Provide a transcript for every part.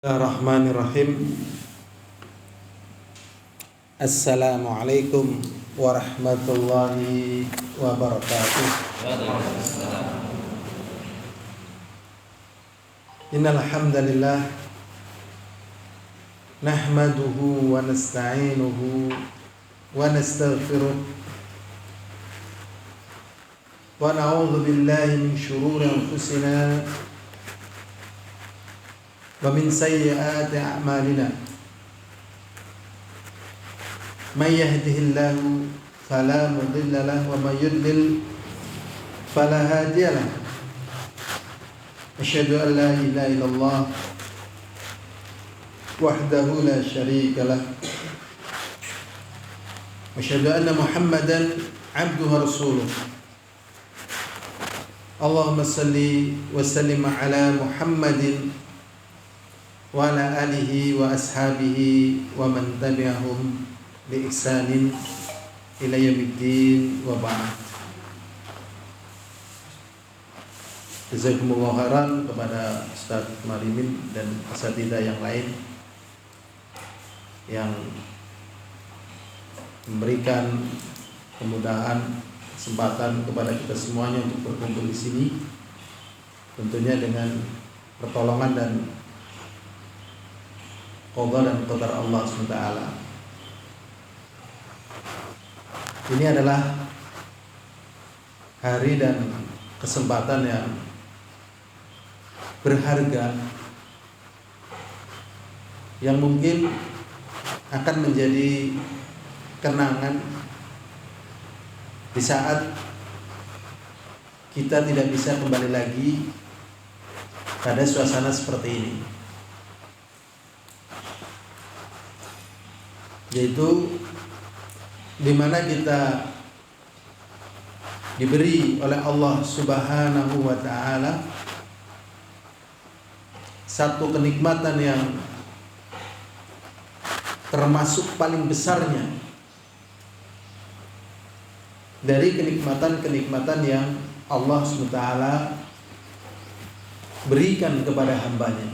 Bismillahirrahmanirrahim. Assalamualaikum warahmatullahi wabarakatuh. Innal hamdalillah nahmaduhu wa nasta'inuhu wa nastaghfiruh wa na'udzu billahi min shururi anfusina wa min sayyiati a'malina. May yahdihillahu fala mudilla lahu wa may yudlil fala hadiya lahu. Asyhadu an la ilaha illallah wahdahu la syarika lah. Asyhadu anna Muhammadan abduhu wa rasuluh. Allahumma salli wa sallim ala Muhammadin wa ala alihi wa ashabihi wa man tabi'ahum bi ihsanin ila yaumiddin wa ba'd. Jazakumullah khairan kepada Ustaz Marimin dan asatidzah yang lain yang memberikan kemudahan, kesempatan kepada kita semuanya untuk berkumpul di sini, tentunya dengan pertolongan dan qada dan qadar Allah SWT. Ini adalah hari dan kesempatan yang berharga yang mungkin akan menjadi kenangan di saat kita tidak bisa kembali lagi pada suasana seperti ini, yaitu di mana kita diberi oleh Allah Subhanahu wa taala satu kenikmatan yang termasuk paling besarnya dari kenikmatan-kenikmatan yang Allah SWT berikan kepada hambanya,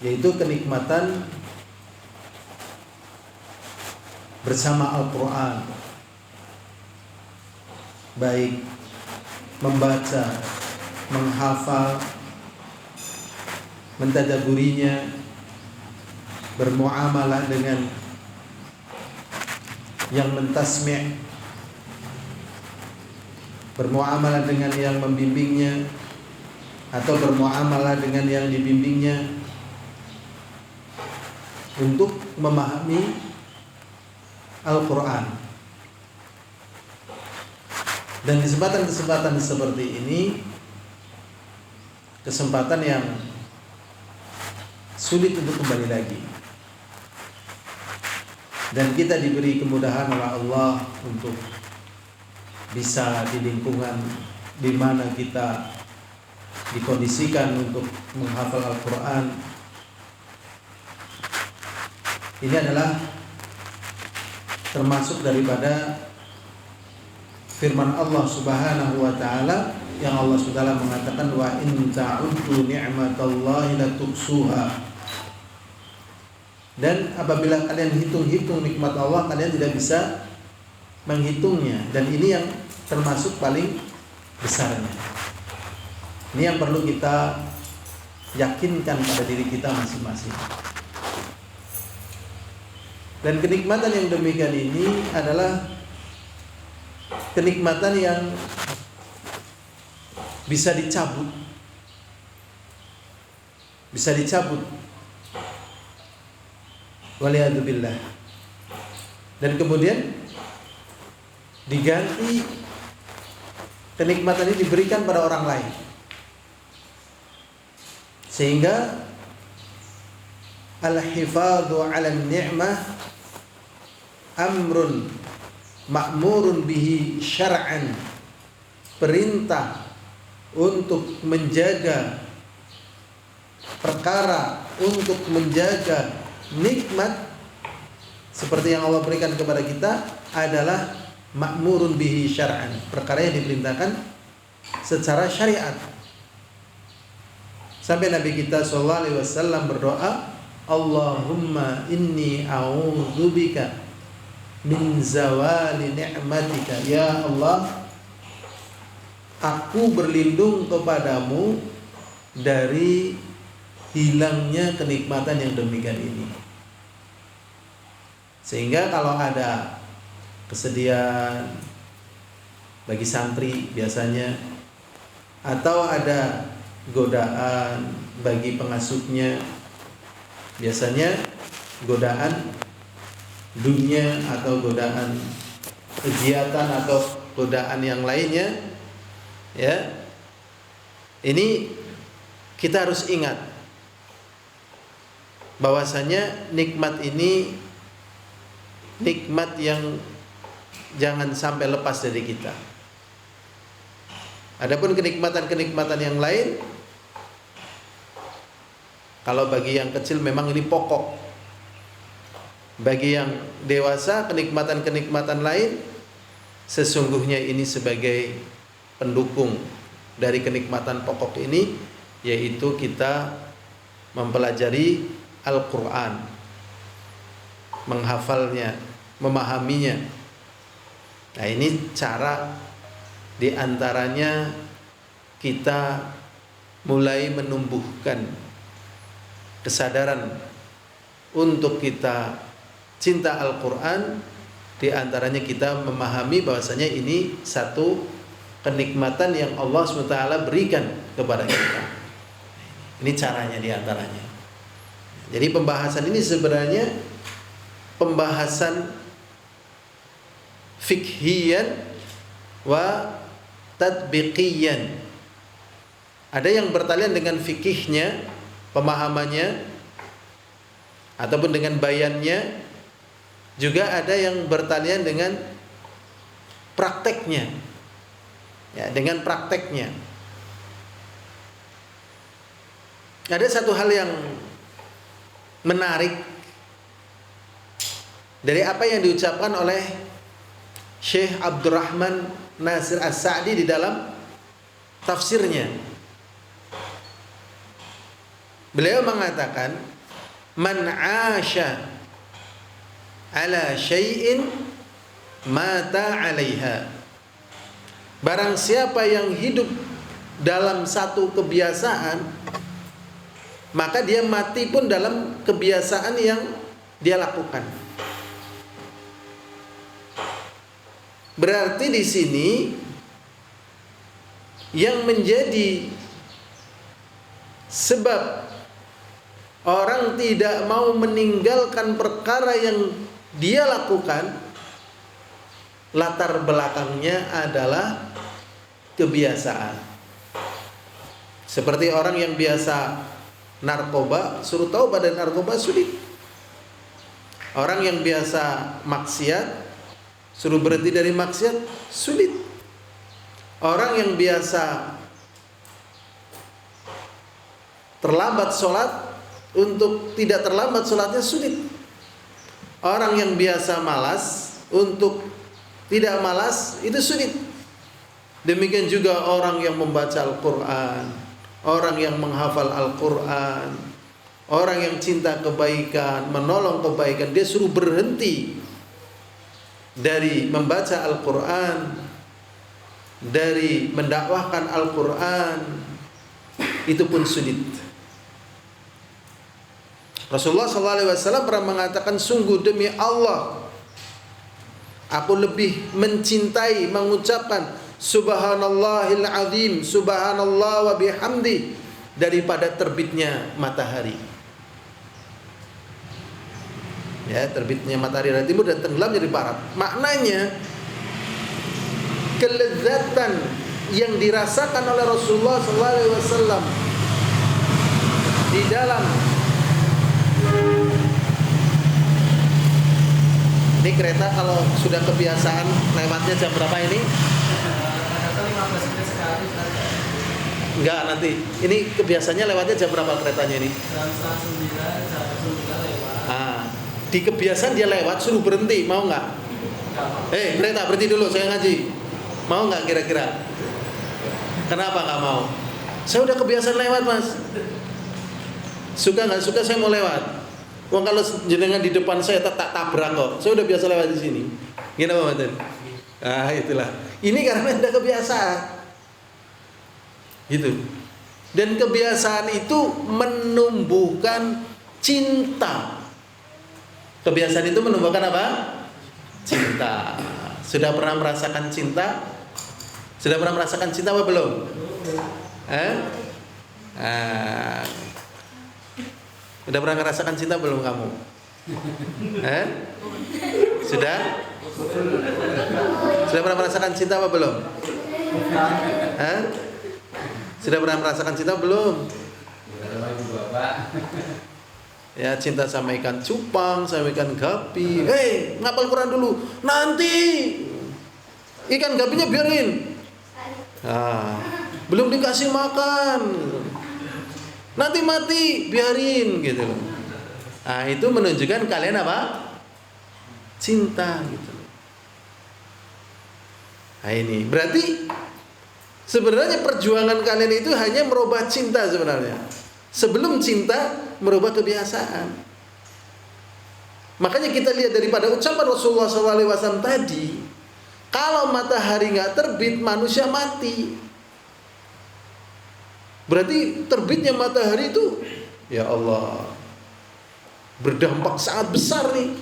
yaitu kenikmatan bersama Al-Quran, baik membaca, menghafal, mentadaburinya, bermuamalah dengan yang mentasmi', bermuamalah dengan yang membimbingnya atau bermuamalah dengan yang dibimbingnya, untuk memahami Al-Quran. Dan kesempatan-kesempatan seperti ini kesempatan yang sulit untuk kembali lagi, dan kita diberi kemudahan oleh Allah untuk bisa di lingkungan di mana kita dikondisikan untuk menghafal Al-Quran. Ini adalah termasuk daripada firman Allah Subhanahu wa taala yang Allah SWT mengatakan, wa in ta'uddu ni'matallahi la tuhsuha. Dan apabila kalian hitung-hitung nikmat Allah, kalian tidak bisa menghitungnya. Dan ini yang termasuk paling besarnya. Ini yang perlu kita yakinkan pada diri kita masing-masing. Dan kenikmatan yang demikian ini adalah kenikmatan yang bisa dicabut. Bisa dicabut. Waliyadzubillah. Dan kemudian diganti, kenikmatan ini diberikan pada orang lain, sehingga al-hifadhu 'ala ni'mah amrun ma'murun bihi syar'an. Perintah untuk menjaga perkara, untuk menjaga nikmat seperti yang Allah berikan kepada kita adalah ma'murun bihi syar'an, perkara yang diperintahkan secara syariat. Sampai Nabi kita sallallahu alaihi wasallam berdoa, Allahumma inni a'udzubika min zawali ni'matika. Ya Allah, aku berlindung kepadamu dari hilangnya kenikmatan yang demikian ini. Sehingga kalau ada kesedihan bagi santri biasanya, atau ada godaan bagi pengasuhnya, biasanya godaan dunia atau godaan kegiatan atau godaan yang lainnya, ya, ini kita harus ingat bahwasanya nikmat ini nikmat yang jangan sampai lepas dari kita. Adapun kenikmatan-kenikmatan yang lain, kalau bagi yang kecil memang ini pokok. Bagi yang dewasa, kenikmatan-kenikmatan lain sesungguhnya ini sebagai pendukung dari kenikmatan pokok ini, yaitu kita mempelajari Al-Quran, menghafalnya, memahaminya. Nah, ini cara di antaranya kita mulai menumbuhkan kesadaran untuk kita cinta Al-Quran. Di antaranya kita memahami bahwasanya ini satu kenikmatan yang Allah SWT berikan kepada kita. Ini caranya di antaranya. Jadi pembahasan ini sebenarnya pembahasan fikhiyan wa tadbiqiyan. Ada yang bertalian dengan fikihnya, pemahamannya, ataupun dengan bayannya. Juga ada yang bertalian dengan prakteknya, ya, dengan prakteknya. Ada satu hal yang menarik dari apa yang diucapkan oleh Syekh Abdurrahman Nasir As-Sa'di di dalam tafsirnya. Beliau mengatakan, man 'asha ala syai'in mata 'alaiha. Barang siapa yang hidup dalam satu kebiasaan, maka dia mati pun dalam kebiasaan yang dia lakukan. Berarti di sini yang menjadi sebab orang tidak mau meninggalkan perkara yang dia lakukan, latar belakangnya adalah kebiasaan. Seperti orang yang biasa narkoba, suruh taubat dari narkoba sulit. Orang yang biasa maksiat, suruh berhenti dari maksiat sulit. Orang yang biasa terlambat sholat, untuk tidak terlambat sholatnya sulit. Orang yang biasa malas, untuk tidak malas itu sulit. Demikian juga orang yang membaca Al-Quran, orang yang menghafal Al-Quran, orang yang cinta kebaikan, menolong kebaikan, dia suruh berhenti dari membaca Al-Quran, dari mendakwahkan Al-Quran, itu pun sulit. Rasulullah SAW pernah mengatakan, sungguh demi Allah, aku lebih mencintai mengucapkan Subhanallahil azim, Subhanallah wa bihamdi, daripada terbitnya matahari. Ya, terbitnya matahari dari timur dan tenggelamnya di barat. Maknanya kelezatan yang dirasakan oleh Rasulullah SAW di dalam, ini kereta kalau sudah kebiasaan lewatnya jam berapa ini? 15 menit sekali. Enggak, nanti. Ini kebiasaannya lewatnya jam berapa keretanya ini? Jam 8:30, jam 9 lewat. Di kebiasaan dia lewat, suruh berhenti, mau nggak? Kereta berhenti dulu, saya ngaji. Mau nggak kira-kira? Kenapa nggak mau? Saya udah kebiasaan lewat, Mas. Suka nggak suka saya mau lewat. Wong kalau jenengan di depan saya tak tabrak kok. Saya udah biasa lewat di sini. Gini apa Mas? Ah, itulah. Ini karena udah kebiasaan. Gitu. Dan kebiasaan itu menumbuhkan cinta. Kebiasaan itu menumbuhkan apa? Cinta. Sudah pernah merasakan cinta? Sudah pernah merasakan cinta apa belum? Udah pernah merasakan cinta belum kamu? Sudah? Sudah pernah merasakan cinta apa belum? Sudah pernah merasakan cinta belum? Ya, cinta sama ikan cupang, sama ikan gapi. Ngapal Quran dulu. Nanti ikan gapinya biarin. Belum dikasih makan. Nanti mati, biarin gitu. Itu menunjukkan kalian apa? Cinta gitu. Ini berarti sebenarnya perjuangan kalian itu hanya merubah cinta sebenarnya. Sebelum cinta merubah kebiasaan. Makanya kita lihat daripada ucapan Rasulullah SAW tadi, kalau matahari nggak terbit, manusia mati. Berarti terbitnya matahari itu, ya Allah, berdampak sangat besar nih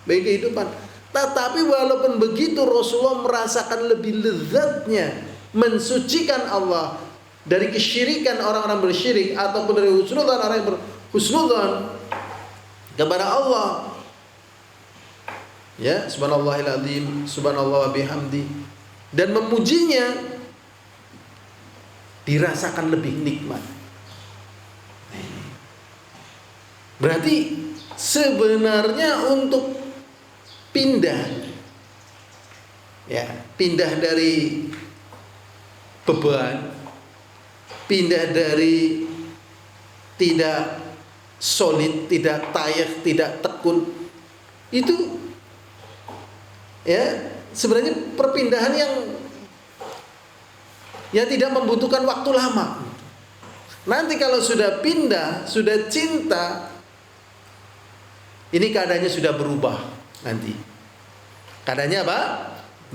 bagi kehidupan. Tetapi walaupun begitu, Rasulullah merasakan lebih lezatnya mensucikan Allah dari kesyirikan orang-orang bersyirik ataupun dari husnudzon orang yang berhusnudzon kepada Allah. Ya, subhanallahil azim, subhanallah wa bihamdi, dan memujinya dirasakan lebih nikmat. Berarti sebenarnya untuk pindah dari beban, pindah dari tidak solid, tidak tayef, tidak tekun, itu sebenarnya perpindahan yang tidak membutuhkan waktu lama. Nanti kalau sudah pindah, sudah cinta, ini keadaannya sudah berubah nanti. Keadaannya apa?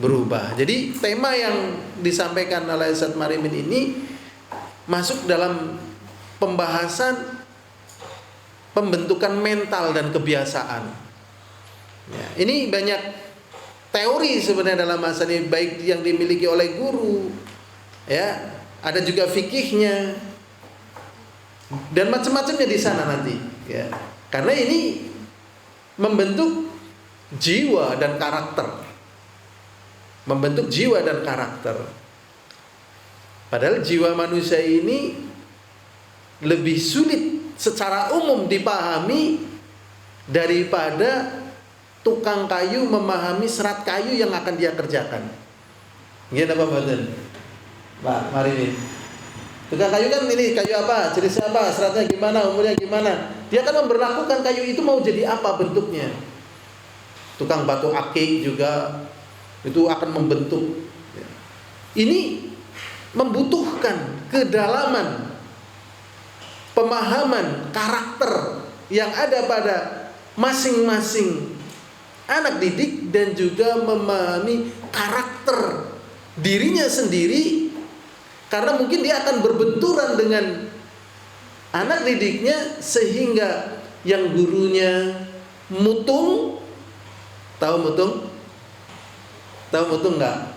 Berubah. Jadi tema yang disampaikan oleh Ustaz Marimin ini masuk dalam pembahasan pembentukan mental dan kebiasaan. Ya, ini banyak teori sebenarnya dalam masa ini, baik yang dimiliki oleh guru, ya, ada juga fikihnya dan macam-macamnya di sana nanti, ya. Karena ini membentuk jiwa dan karakter. Membentuk jiwa dan karakter. Padahal jiwa manusia ini lebih sulit secara umum dipahami daripada tukang kayu memahami serat kayu yang akan dia kerjakan. Gimana Pak Badan? Pak, mari nih. Tukang kayu kan ini kayu apa? Jenisnya apa? Seratnya gimana? Umurnya gimana? Dia akan memberlakukan kayu itu mau jadi apa bentuknya. Tukang batu akik juga itu akan membentuk. Ini membutuhkan kedalaman pemahaman karakter yang ada pada masing-masing anak didik dan juga memahami karakter dirinya sendiri. Karena mungkin dia akan berbenturan dengan anak didiknya, sehingga yang gurunya mutung. Tahu mutung? Tahu mutung enggak?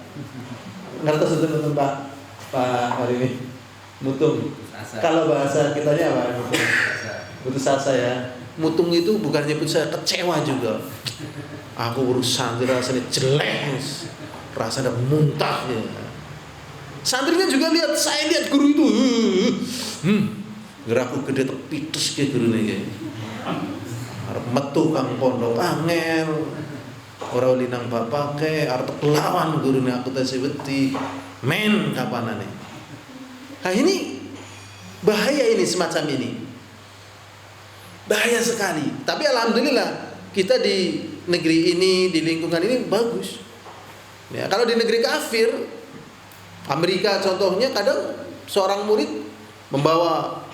Ngerti mutung Pak? Pak hari ini mutung. Kalau bahasa kitanya apa? Mutung. Putus asa ya. Mutung itu bukannya putus asa, kecewa juga. Aku urus santri rasanya jelek, rasanya muntah ya. Santrinya juga lihat, saya lihat guru itu, geraku gede tepitus ke guru nih, arep metu kang pondok angel, ora linang bapak ke, arep lawan guru nih aku tasih beti, men kapanane. Nah ini bahaya, ini semacam ini, bahaya sekali. Tapi alhamdulillah kita di negeri ini, di lingkungan ini bagus. Ya, kalau di negeri kafir, Amerika contohnya, kadang seorang murid membawa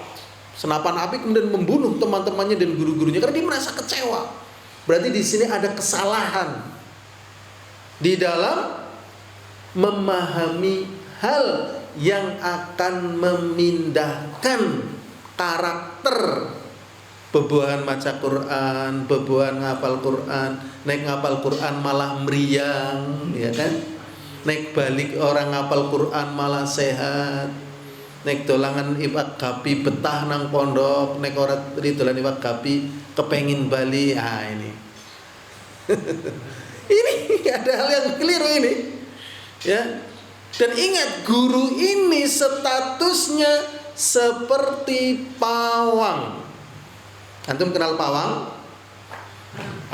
senapan api kemudian membunuh teman-temannya dan guru-gurunya karena dia merasa kecewa. Berarti di sini ada kesalahan di dalam memahami hal yang akan memindahkan karakter bebuahan maca Quran, bebuahan ngapal Quran, naik ngapal Quran malah meriang, ya kan? Naik balik orang ngapal Quran malah sehat. Naik dolangan iwak gapi betah nang pondok, naik orang di dolan iwak gapi kepengin Bali. Ah ini. Ini ada hal yang keliru ini. Ya. Dan ingat, guru ini statusnya seperti pawang. Antum kenal pawang?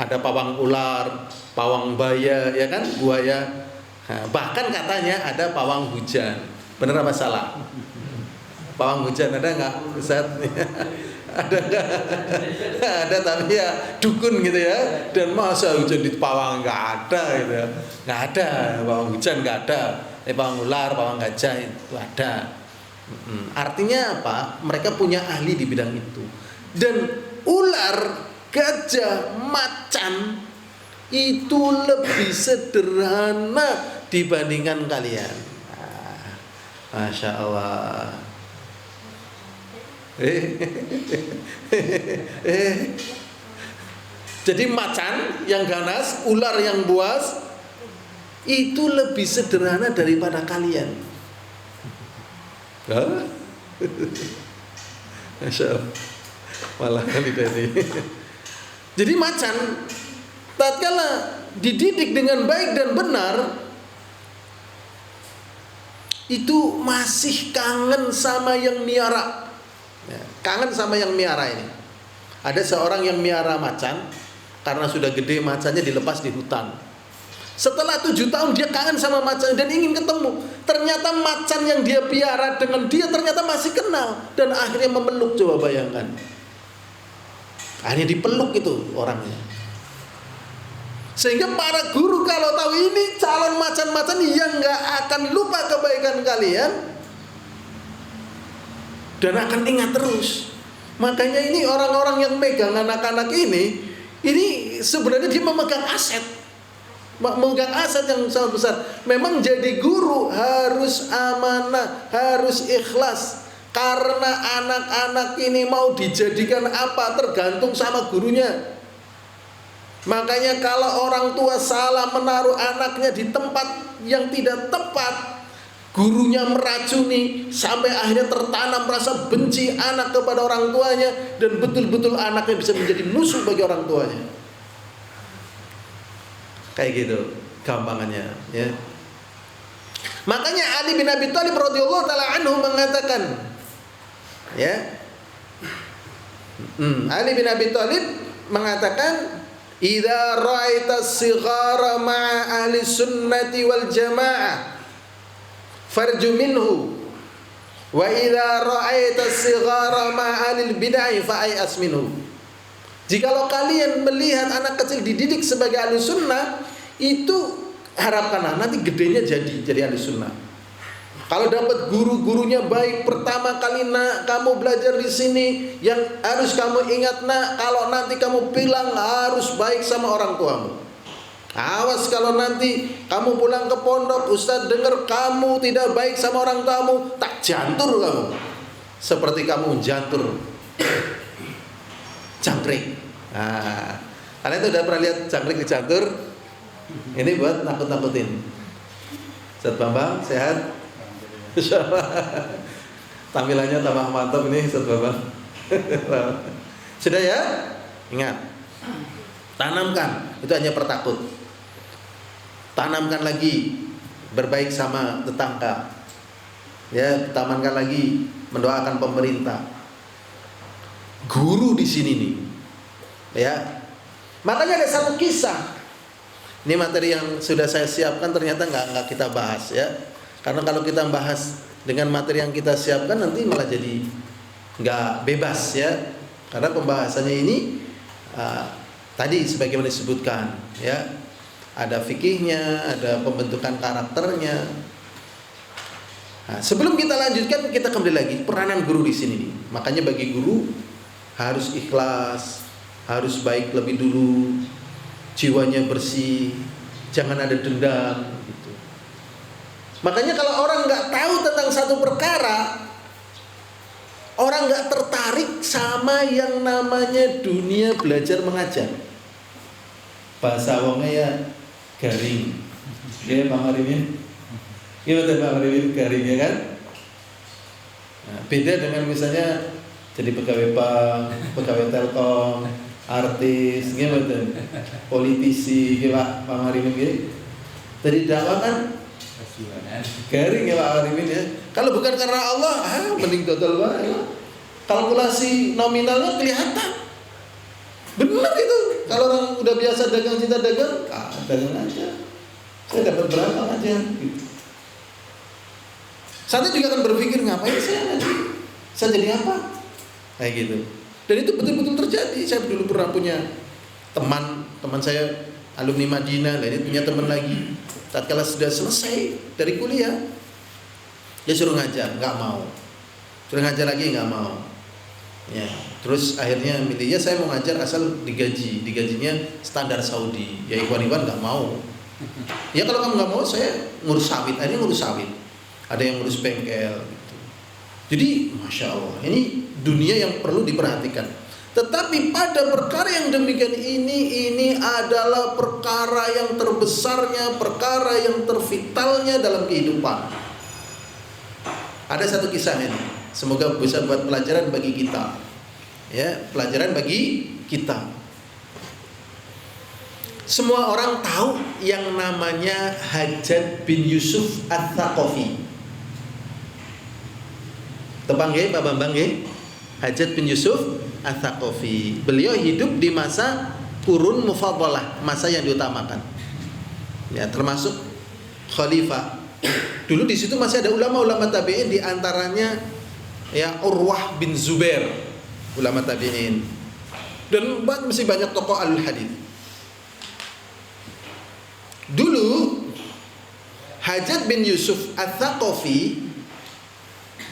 Ada pawang ular, pawang baya, ya kan? Buaya. Nah, bahkan katanya ada pawang hujan. Benar apa salah? Pawang hujan ada nggak, Ustaz? Ada nggak? Ada, tapi ya dukun gitu ya. Dan masa hujan di pawang nggak ada gitu ya? Nggak ada, pawang hujan nggak ada. Pawang ular, pawang gajah itu ada. Artinya apa? Mereka punya ahli di bidang itu. Dan ular, gajah, macan itu lebih sederhana dibandingkan kalian. Masya Allah. Jadi macan yang ganas, ular yang buas itu lebih sederhana daripada kalian. Masya Allah. Malah kali tadi. Jadi macan tatkala dididik dengan baik dan benar itu masih kangen sama yang miara. Ya, kangen sama yang miara ini. Ada seorang yang miara macan, karena sudah gede macannya dilepas di hutan. Setelah 7 tahun dia kangen sama macan dan ingin ketemu. Ternyata macan yang dia piara dengan dia ternyata masih kenal dan akhirnya memeluk. Coba bayangkan. Akhirnya dipeluk itu orangnya. Sehingga para guru kalau tahu ini calon macan-macan yang nggak akan lupa kebaikan kalian dan akan ingat terus. Makanya ini orang-orang yang megang anak-anak ini sebenarnya dia memegang aset. Memegang aset yang sangat besar. Memang jadi guru harus amanah, harus ikhlas. Karena anak-anak ini mau dijadikan apa tergantung sama gurunya. Makanya kalau orang tua salah menaruh anaknya di tempat yang tidak tepat, gurunya meracuni sampai akhirnya tertanam rasa benci anak kepada orang tuanya dan betul-betul anaknya bisa menjadi musuh bagi orang tuanya. Kayak gitu gampangannya, ya. Makanya Ali bin Abi Thalib radhiyallahu taala anhu mengatakan, ya. Ali bin Abi Thalib mengatakan, "Idza ra'aita as-sighara ma'a ahli sunnati wal jamaah farju minhu wa idza ra'aita as-sighara ma'a ahli bid'ah fa'ayas minhu." Jikalau kalian melihat anak kecil dididik sebagai ahli sunnah, itu harapkanlah nanti gedenya jadi ahli sunnah. Kalau dapat guru-gurunya baik, pertama kali nak kamu belajar di sini, yang harus kamu ingat nak, kalau nanti kamu bilang harus baik sama orang tuamu. Awas kalau nanti kamu pulang ke pondok, Ustaz dengar kamu tidak baik sama orang tuamu, tak jantur kamu. Seperti kamu jantur jangkrik. Nah, kalian tuh udah pernah lihat jangkrik dijantur? Ini buat nakut-nakutin. Ustaz Bambang sehat? Insyaallah. Tampilannya tambah mantap ini Ustaz Bambang. Sudah ya? Ingat. Tanamkan, itu hanya pertakut. Tanamkan lagi berbaik sama tetangga. Ya, tanamkan lagi mendoakan pemerintah. Guru di sini nih. Ya. Makanya ada satu kisah. Ini materi yang sudah saya siapkan ternyata nggak kita bahas ya. Karena kalau kita bahas dengan materi yang kita siapkan nanti malah jadi nggak bebas ya. Karena pembahasannya ini tadi sebagaimana disebutkan ya. Ada fikihnya, ada pembentukan karakternya. Nah, sebelum kita lanjutkan, kita kembali lagi peranan guru di sini nih. Makanya bagi guru harus ikhlas, harus baik lebih dulu, jiwanya bersih, jangan ada dendam. Gitu. Makanya kalau orang nggak tahu tentang satu perkara, orang nggak tertarik sama yang namanya dunia belajar mengajar. Bahasa wongnya ya garing. Ya Bang Arimin. Gimana Bang Arimin garing ya kan? Nah, beda dengan misalnya jadi pegawai bank, pegawai Telkom, artis, gimana? Politisi, gimana Bang Arimin gitu. Dari dakwah kan garing ya Pak Arimin ya. Kalau bukan karena Allah, mending total wae. Kalkulasi nominalnya kelihatan. Benar itu. Kalau orang udah biasa dagang cinta dagang, dagang aja. Saya dapat berapa aja gitu. Saya juga akan berpikir ngapain saya nanti? Saya jadi apa? Kayak gitu. Dan itu betul-betul terjadi. Saya dulu pernah punya teman saya alumni Madinah, lah ini punya teman lagi. Tatkala sudah selesai dari kuliah, dia suruh ngajar, nggak mau. Suruh ngajar lagi nggak mau. Ya, terus akhirnya milih ya saya mau ngajar asal digajinya standar Saudi. Ya Ikhwan nggak mau. Ya kalau kamu nggak mau, saya ngurus sawit. Akhirnya ngurus sawit. Ada yang ngurus bengkel. Gitu. Jadi, masya Allah, ini dunia yang perlu diperhatikan. Tetapi pada perkara yang demikian ini adalah perkara yang terbesarnya, perkara yang tervitalnya dalam kehidupan. Ada satu kisah ini, semoga bisa buat pelajaran bagi kita. Ya, pelajaran bagi kita. Semua orang tahu yang namanya Hajjaj bin Yusuf Ats-Tsaqafi. Tepang nggih, Pak Bambang nggih? Hajjaj bin Yusuf Ats-Tsaqafi. Beliau hidup di masa Qurun Mufaddalah, masa yang diutamakan. Ya, termasuk khalifah. Dulu di situ masih ada ulama-ulama tabi'in, di antaranya ya Urwah bin Zubair, ulama tabi'in. Dan masih banyak tokoh alul hadis. Dulu Hajjaj bin Yusuf Ats-Tsaqafi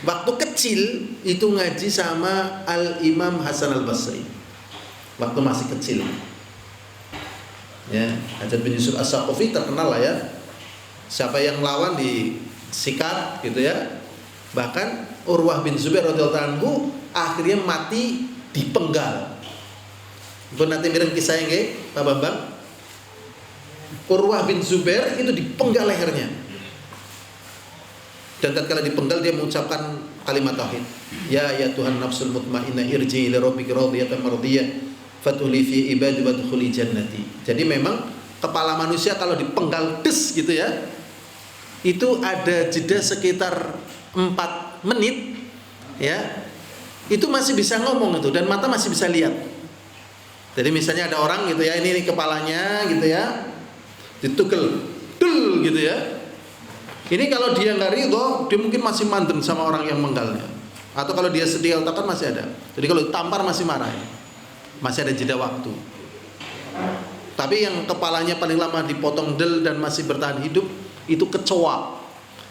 waktu kecil itu ngaji sama Al-Imam Hasan Al-Basri. Waktu masih kecil. Ya, Hajjaj bin Yusuf Ats-Tsaqafi terkenal lah ya. Siapa yang lawan disikat gitu ya. Bahkan Urwah bin Zubair radhiyallahu anhu akhirnya mati dipenggal. Pun nanti mireng kisah nggih, Pak Bambang. Urwah bin Zubair itu dipenggal lehernya. Dan tatkala dipenggal dia mengucapkan kalimat tauhid. Ya Tuhan nafsul mutmainnah irji ila rabbika radiyatan mardiyah fatuhli fi ibadi wa dkhuli jannati. Jadi memang kepala manusia kalau dipenggal des gitu ya, itu ada jeda sekitar 4 menit ya. Itu masih bisa ngomong itu dan mata masih bisa lihat. Jadi misalnya ada orang gitu ya, ini kepalanya gitu ya, ditukel dul gitu ya. Ini kalau dia nggak ridho, dia mungkin masih mandem sama orang yang menggalnya. Atau kalau dia sedih otak kan masih ada. Jadi kalau tampar masih marah ya. Masih ada jeda waktu. Tapi yang kepalanya paling lama dipotong del dan masih bertahan hidup itu kecoa.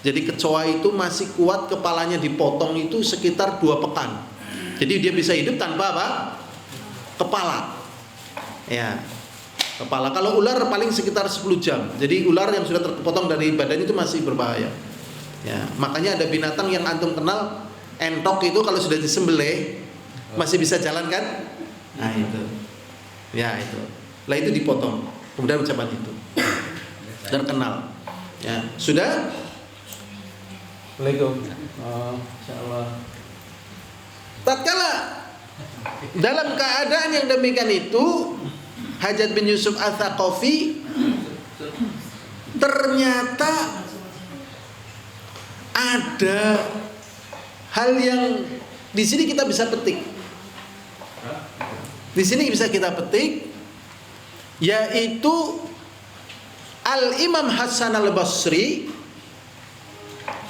Jadi kecoa itu masih kuat, kepalanya dipotong itu sekitar 2 pekan. Jadi dia bisa hidup tanpa apa? Kepala. Ya. Kepala. Kalau ular paling sekitar 10 jam. Jadi ular yang sudah terpotong dari badan itu masih berbahaya. Ya, makanya ada binatang yang antum kenal entok itu kalau sudah disembelih masih bisa jalan kan? Nah itu. Ya itu. Lah itu dipotong. Kemudian ucapan itu. Terkenal. Ya, sudah? Assalamualaikum. Insyaallah. Tatkala dalam keadaan yang demikian itu Hajjaj bin Yusuf Ats-Tsaqafi ternyata ada hal yang di sini kita bisa petik. Di sini bisa kita petik, yaitu Al-Imam Hasan Al-Basri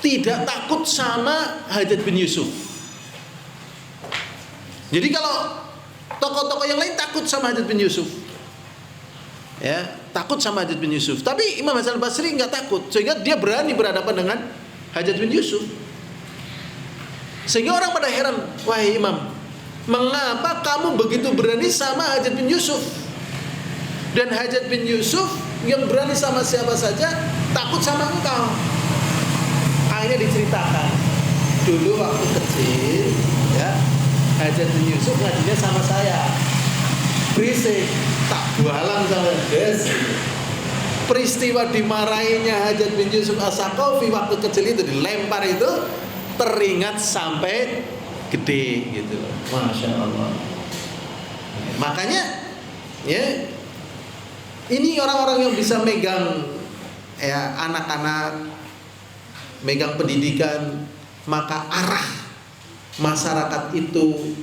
tidak takut sama Hajjaj bin Yusuf. Jadi kalau tokoh-tokoh yang lain takut sama Hajjaj bin Yusuf, ya takut sama Hajjaj bin Yusuf. Tapi Imam Hasan Al-Basri nggak takut, sehingga dia berani berhadapan dengan Hajjaj bin Yusuf. Sehingga orang pada heran, wahai imam, mengapa kamu begitu berani sama Hajjaj bin Yusuf? Dan Hajjaj bin Yusuf yang berani sama siapa saja, takut sama engkau. Akhirnya diceritakan, dulu waktu kecil, ya, Hajjaj bin Yusuf ngajinya sama saya, berisik, tak bualang sama guys. Peristiwa dimarahinya Hajjaj bin Yusuf As-Saqafi waktu kecil itu, dilempar itu, teringat sampai gede gitu loh. Masya Allah. Makanya ya, ini orang-orang yang bisa megang ya anak-anak, megang pendidikan, maka arah masyarakat itu,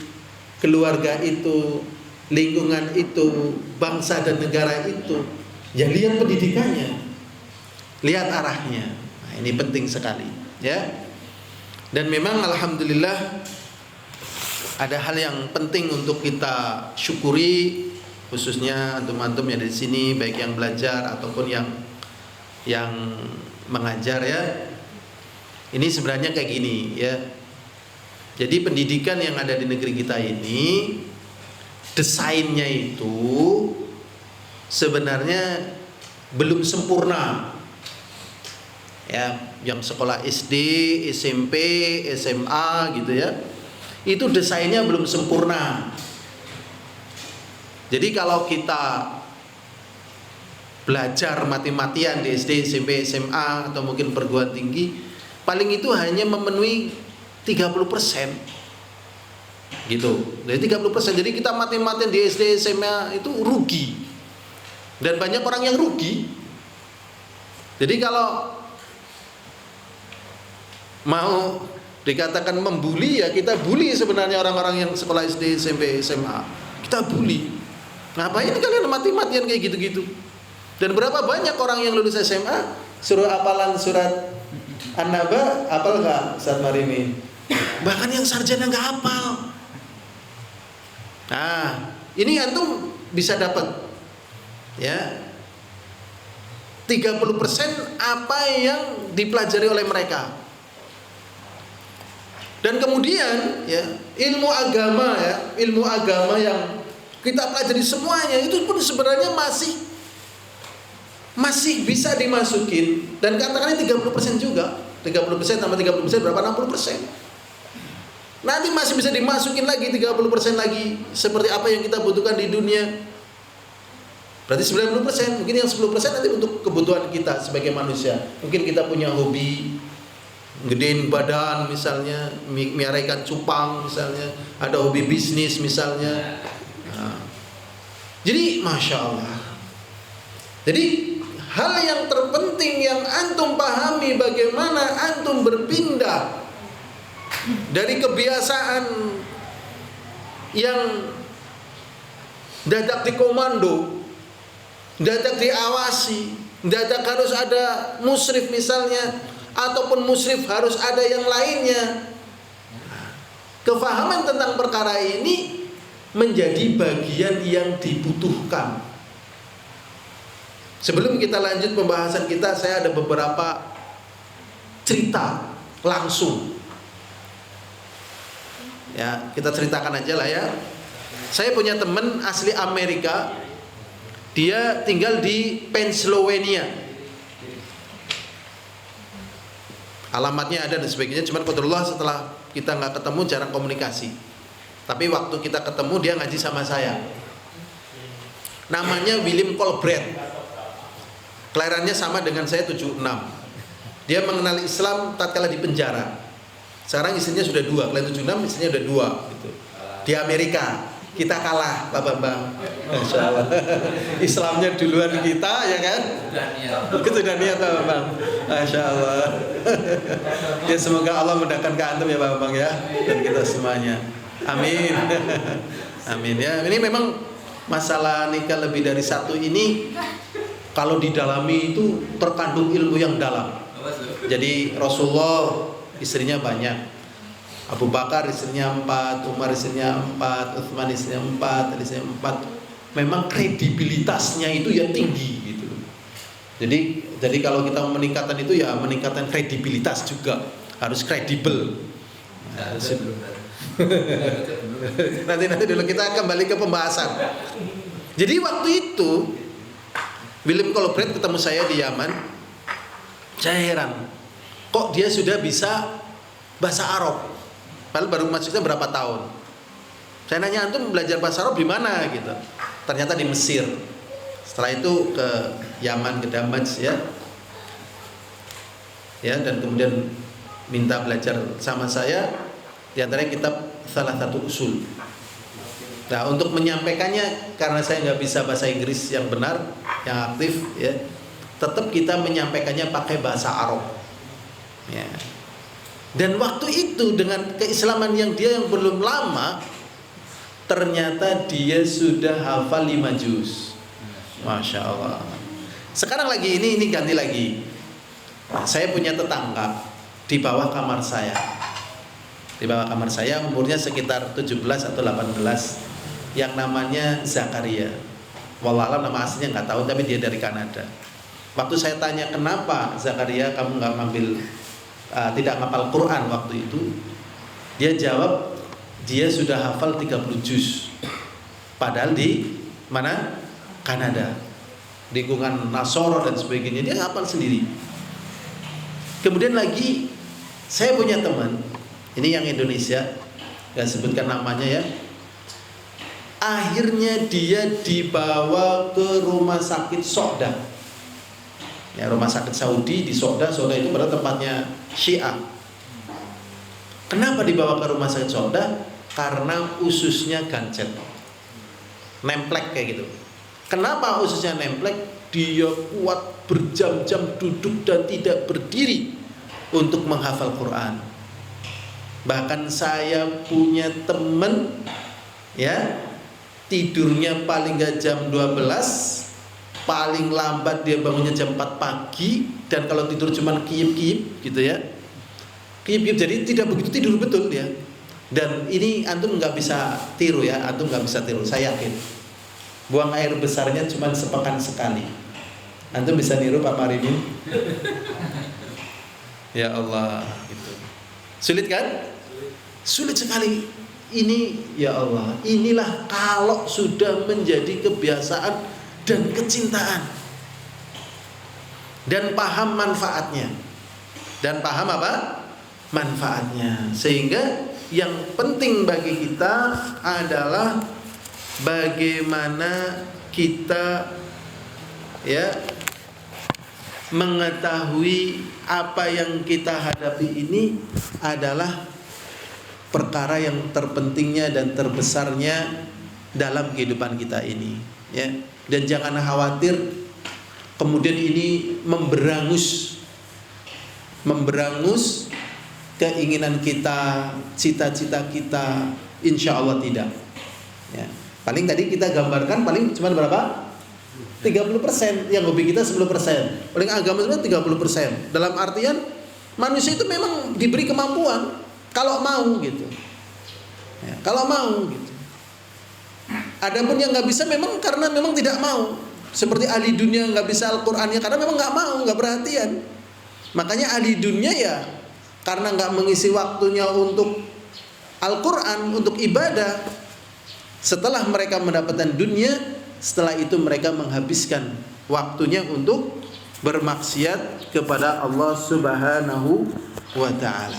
keluarga itu, lingkungan itu, bangsa dan negara itu, ya lihat pendidikannya, lihat arahnya. Nah, ini penting sekali, ya. Dan memang alhamdulillah ada hal yang penting untuk kita syukuri, khususnya antum-antum yang di sini, baik yang belajar ataupun yang mengajar ya. Ini sebenarnya kayak gini ya. Jadi pendidikan yang ada di negeri kita ini, desainnya itu sebenarnya belum sempurna. Ya, yang sekolah SD, SMP, SMA gitu ya. Itu desainnya belum sempurna. Jadi kalau kita belajar mati-matian di SD, SMP, SMA atau mungkin perguruan tinggi, paling itu hanya memenuhi 30%. Gitu. Jadi 30%. Jadi kita mati-matian di SD, SMA itu rugi. Dan banyak orang yang rugi. Jadi kalau mau dikatakan membuli, ya kita bully sebenarnya orang-orang yang sekolah SD, SMP, SMA. Kita bully. Ngapain kalian mati-matian kayak gitu-gitu? Dan berapa banyak orang yang lulus SMA suruh hafalan surat An-Naba, hafal nggak saat hari ini? Bahkan yang sarjana nggak hafal. Nah, ini antum bisa dapat ya 30% apa yang dipelajari oleh mereka. Dan kemudian ya ilmu agama yang kita pelajari semuanya itu pun sebenarnya masih bisa dimasukin, dan katakannya 30% juga. 30% tambah 30% berapa? 60%. Nanti masih bisa dimasukin lagi 30% lagi seperti apa yang kita butuhkan di dunia. Berarti 90%, mungkin yang 10% nanti untuk kebutuhan kita sebagai manusia. Mungkin kita punya hobi gedein badan misalnya, miara ikan cupang misalnya, ada hobi bisnis misalnya. Nah, jadi Masya Allah. Jadi hal yang terpenting yang antum pahami, bagaimana antum berpindah dari kebiasaan yang dadak dikomando, dadak diawasi, dadak harus ada musyrif misalnya, ataupun musyrif harus ada yang lainnya. Kefahaman tentang perkara ini menjadi bagian yang dibutuhkan. Sebelum kita lanjut pembahasan kita, saya ada beberapa cerita langsung. Ya, kita ceritakan aja lah ya. Saya punya teman asli Amerika. Dia tinggal di Pennsylvania. Alamatnya ada dan sebagainya. Cuman qadarullah setelah kita nggak ketemu, jarang komunikasi. Tapi waktu kita ketemu dia ngaji sama saya. Namanya William Colbreth. Kelahirannya sama dengan saya 76. Dia mengenal Islam tatkala di penjara. Sekarang istrinya sudah 2. Kelahiran 76, istrinya sudah 2 gitu. Di Amerika. Kita kalah, Pak Bambang. Masya Allah. Islamnya duluan kita, ya kan? Itu udah niat, Pak Bambang. Masya Allah. Ya semoga Allah mudahkan ke antum ya Pak Bambang ya, dan kita semuanya. Amin. Amin ya. Ini memang masalah nikah lebih dari satu ini, kalau didalami itu terkandung ilmu yang dalam. Jadi Rasulullah istrinya banyak. Abu Bakar istrinya 4, Umar istrinya 4, Utsman istrinya 4, Ali istrinya 4. Memang kredibilitasnya itu ya tinggi gitu. Jadi kalau kita meningkatkan itu ya meningkatkan kredibilitas juga, harus kredibel. Nanti dulu kita kembali ke pembahasan. Jadi waktu itu William Colbreth ketemu saya di Yaman. Saya heran, kok dia sudah bisa bahasa Arab? Padahal baru masuknya berapa tahun. Saya nanya, antum belajar bahasa Arab di mana gitu? Ternyata di Mesir. Setelah itu ke Yaman, ke Damas ya. Ya, dan kemudian minta belajar sama saya di antaranya kitab salah satu usul. Nah, untuk menyampaikannya karena saya nggak bisa bahasa Inggris yang benar, yang aktif ya, tetap kita menyampaikannya pakai bahasa Arab. Ya. Dan waktu itu dengan keislaman yang dia yang belum lama, ternyata dia sudah hafal 5 juz. Masya Allah. Sekarang lagi ini ganti lagi. Nah, saya punya tetangga di bawah kamar saya. Di bawah kamar saya umurnya sekitar 17 atau 18 yang namanya Zakaria. Wallahualam nama aslinya nggak tahu, tapi dia dari Kanada. Waktu saya tanya kenapa Zakaria kamu nggak ngambil tidak ngapal Quran waktu itu, dia jawab dia sudah hafal 30 juz. Padahal di mana? Kanada, lingkungan Nasoro dan sebagainya, dia hafal sendiri. Kemudian lagi saya punya teman, ini yang Indonesia, gak sebutkan namanya ya. Akhirnya dia dibawa ke rumah sakit Sohda, ya, rumah sakit Saudi di Sohda. Sohda itu pada tempatnya Syiah. Kenapa dibawa ke rumah sakit Sohda? Karena ususnya gancet, nemplek kayak gitu. Kenapa ususnya nemplek? Dia kuat berjam-jam duduk dan tidak berdiri untuk menghafal Quran. Bahkan saya punya teman ya, tidurnya paling gak jam 12, paling lambat dia bangunnya jam 4 pagi, dan kalau tidur cuma kiyip-kiyip gitu ya, kiyip-kiyip, jadi tidak begitu tidur betul dia. Dan ini antum nggak bisa tiru ya, antum nggak bisa tiru, saya yakin. Buang air besarnya cuma sepekan sekali. Antum bisa niru Pak Maridin? Ya Allah, gitu. Sulit kan? Sulit sekali. Ini ya Allah, inilah kalau sudah menjadi kebiasaan dan kecintaan dan paham manfaatnya. Dan paham apa? Manfaatnya. Sehingga yang penting bagi kita adalah bagaimana kita ya mengetahui apa yang kita hadapi ini adalah perkara yang terpentingnya dan terbesarnya dalam kehidupan kita ini ya. Dan jangan khawatir kemudian ini memberangus keinginan kita, cita-cita kita, insya Allah tidak ya. Paling tadi kita gambarkan paling cuma berapa? 30%, yang hobi kita 10%. Paling agama itu 30%. Dalam artian manusia itu memang diberi kemampuan kalau mau gitu. Ya, kalau mau gitu. Adapun yang nggak bisa memang karena memang tidak mau. Seperti ahli dunia nggak bisa Al-Qur'annya karena memang nggak mau, nggak perhatian. Makanya ahli dunia ya karena nggak mengisi waktunya untuk Al-Qur'an, untuk ibadah. Setelah mereka mendapatkan dunia, setelah itu mereka menghabiskan waktunya untuk bermaksiat kepada Allah Subhanahu wa taala.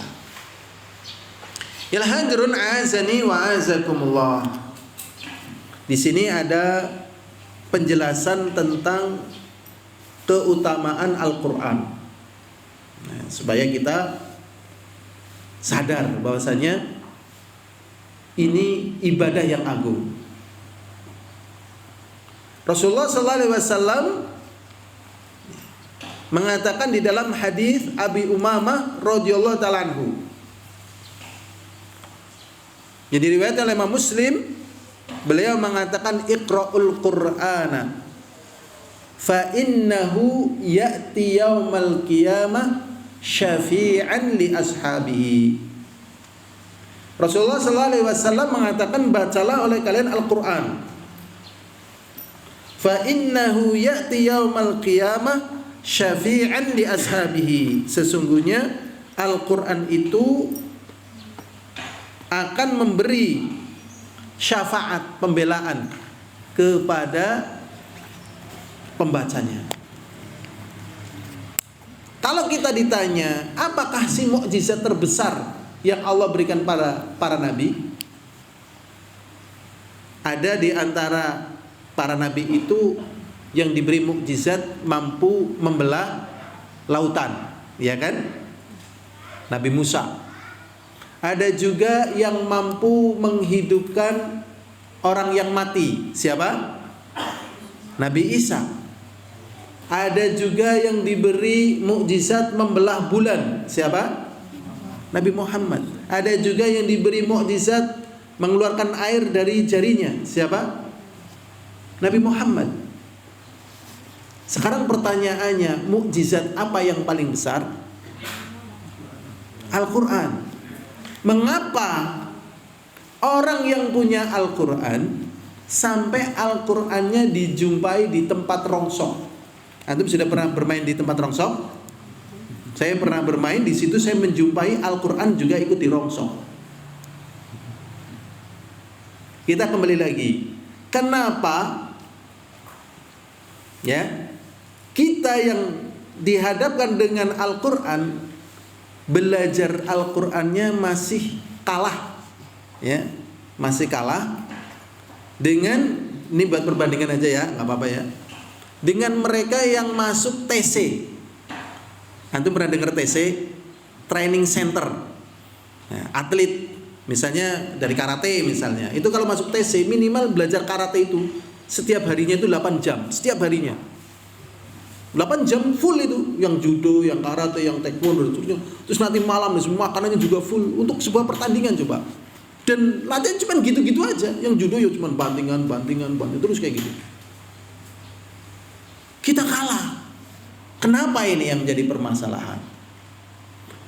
Ya hadirun azani wa azakumullah. Di sini ada penjelasan tentang keutamaan Al-Qur'an. Nah, supaya kita sadar bahwasanya ini ibadah yang agung. Rasulullah SAW mengatakan di dalam hadis Abi Umamah radhiyallahu ta'ala anhu. Jadi riwayat oleh Imam Muslim, beliau mengatakan iqra'ul Qur'ana fa innahu ya'ti yaumal qiyamah syafi'an li ashabihi. Rasulullah SAW mengatakan bacalah oleh kalian Al-Quran. Fa innahu ya'ti yaumal qiyamah syafi'an li ashabihi. Sesungguhnya Al-Quran itu akan memberi syafaat, pembelaan kepada pembacanya. Kalau kita ditanya, apakah si mukjizat terbesar yang Allah berikan pada para nabi? Ada di antara para nabi itu yang diberi mukjizat mampu membelah lautan, ya kan? Nabi Musa. Ada juga yang mampu menghidupkan orang yang mati. Siapa? Nabi Isa. Ada juga yang diberi mukjizat membelah bulan. Siapa? Nabi Muhammad. Ada juga yang diberi mukjizat mengeluarkan air dari jarinya. Siapa? Nabi Muhammad. Sekarang pertanyaannya, mukjizat apa yang paling besar? Al-Quran. Mengapa orang yang punya Al-Quran sampai Al-Qurannya dijumpai di tempat rongsok? Antum sudah pernah bermain di tempat rongsok? Saya pernah bermain di situ, saya menjumpai Al-Quran juga ikut di rongsok. Kita kembali lagi. Kenapa? Ya, kita yang dihadapkan dengan Al-Quran, belajar Al-Qur'annya masih kalah, ya, masih kalah dengan, ini buat perbandingan aja ya, nggak apa-apa ya, dengan mereka yang masuk TC. Antum pernah dengar TC? Training Center, ya, atlet, misalnya dari karate misalnya, itu kalau masuk TC minimal belajar karate itu setiap harinya itu 8 jam, setiap harinya 8 jam full itu, yang judo, yang karate, yang taekwondo, terus nanti malam makanannya juga full untuk sebuah pertandingan coba. Dan latihan cuma gitu-gitu aja, yang judo ya cuma bantingan terus kayak gitu. Kita kalah. Kenapa ini yang menjadi permasalahan?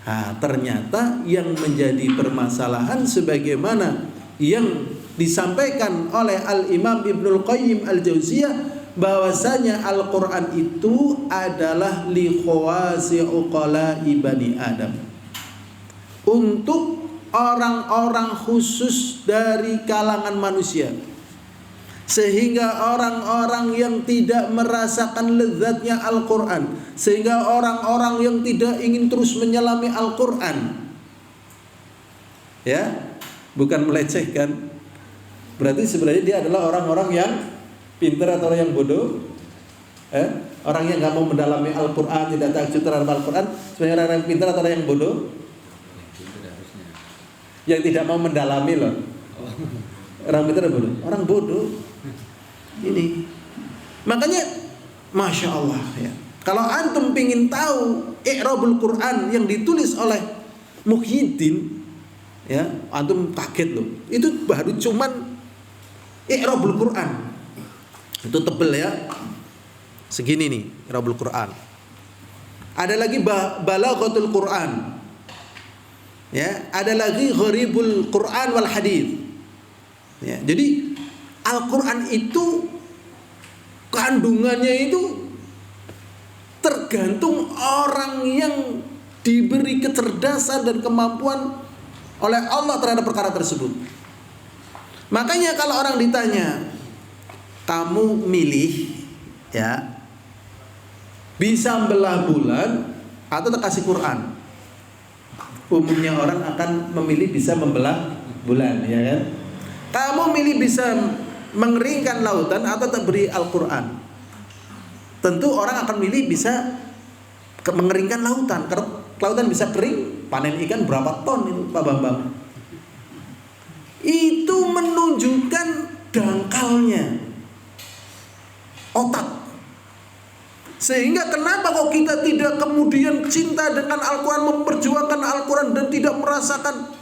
Nah, ternyata yang menjadi permasalahan sebagaimana yang disampaikan oleh Al-Imam Ibnul Qayyim Al-Jauziyah, bahwasanya Al-Quran itu adalah li khawasi uqala'i bani Adam, untuk orang-orang khusus dari kalangan manusia, sehingga orang-orang yang tidak merasakan lezatnya Al-Quran, sehingga orang-orang yang tidak ingin terus menyelami Al-Quran, ya, bukan melecehkan, berarti sebenarnya dia adalah orang-orang yang pintar atau orang yang bodoh, orang yang nggak mau mendalami Al-Quran, tidak takjub terhadap Al-Quran, sebenarnya orang yang pintar atau orang yang bodoh? Yang tidak mau mendalami loh. Orang pintar atau bodoh? Orang bodoh. Ini makanya Masya Allah ya, kalau antum pingin tahu i'rabul Quran yang ditulis oleh Muhyiddin, ya, antum kaget loh, itu baru cuman i'rabul Quran. Itu tebel ya, segini nih i'rabul Quran. Ada lagi balaghatul Quran, ya, ada lagi gharibul Quran wal hadits, ya. Jadi Al-Quran itu kandungannya itu tergantung orang yang diberi kecerdasan dan kemampuan oleh Allah terhadap perkara tersebut. Makanya kalau orang ditanya, kamu milih, ya, bisa belah bulan atau kasih Quran, umumnya orang akan memilih bisa membelah bulan, ya kan? Kamu milih bisa mengeringkan lautan atau tak beri Al-Quran, tentu orang akan milih bisa mengeringkan lautan. Karena lautan bisa kering, panen ikan berapa ton itu Pak Bambang. Itu menunjukkan dangkalnya otak. Sehingga kenapa kok kita tidak kemudian cinta dengan Al-Quran, memperjuangkan Al-Quran dan tidak merasakan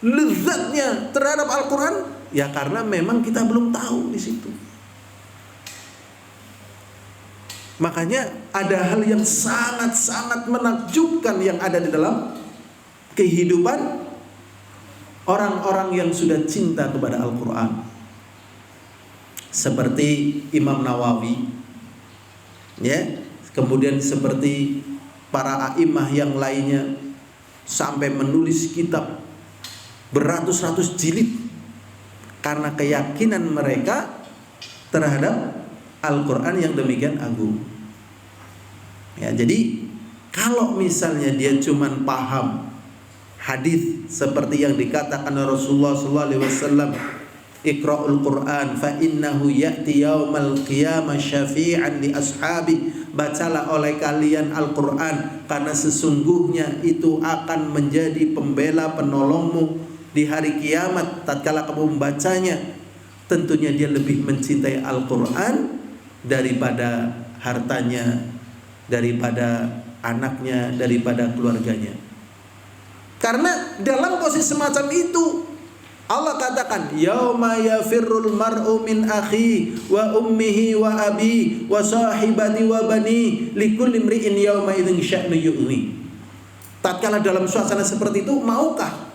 lezatnya terhadap Al-Quran? Ya karena memang kita belum tahu di situ. Makanya ada hal yang sangat-sangat menakjubkan yang ada di dalam kehidupan orang-orang yang sudah cinta kepada Al-Quran, seperti Imam Nawawi, ya, kemudian seperti para a'imah yang lainnya, sampai menulis kitab beratus-ratus jilid karena keyakinan mereka terhadap Al-Quran yang demikian agung. Ya, jadi kalau misalnya dia cuman paham hadis seperti yang dikatakan Rasulullah SAW, Iqra'ul Quran fa innahu ya'ti yaumal qiyamah syafi'an li ashabi, bacalah oleh kalian Al-Quran karena sesungguhnya itu akan menjadi pembela penolongmu di hari kiamat. Tatkala kamu membacanya, tentunya dia lebih mencintai Al-Quran daripada hartanya, daripada anaknya, daripada keluarganya. Karena dalam posisi semacam itu Allah katakan, yauma yafirrul mar'u min akhi wa ummihi wa abi wa sahibati wa bani likulli imri'in yauma idzin sya'nu yu'ni. Tatkala dalam suasana seperti itu, maukah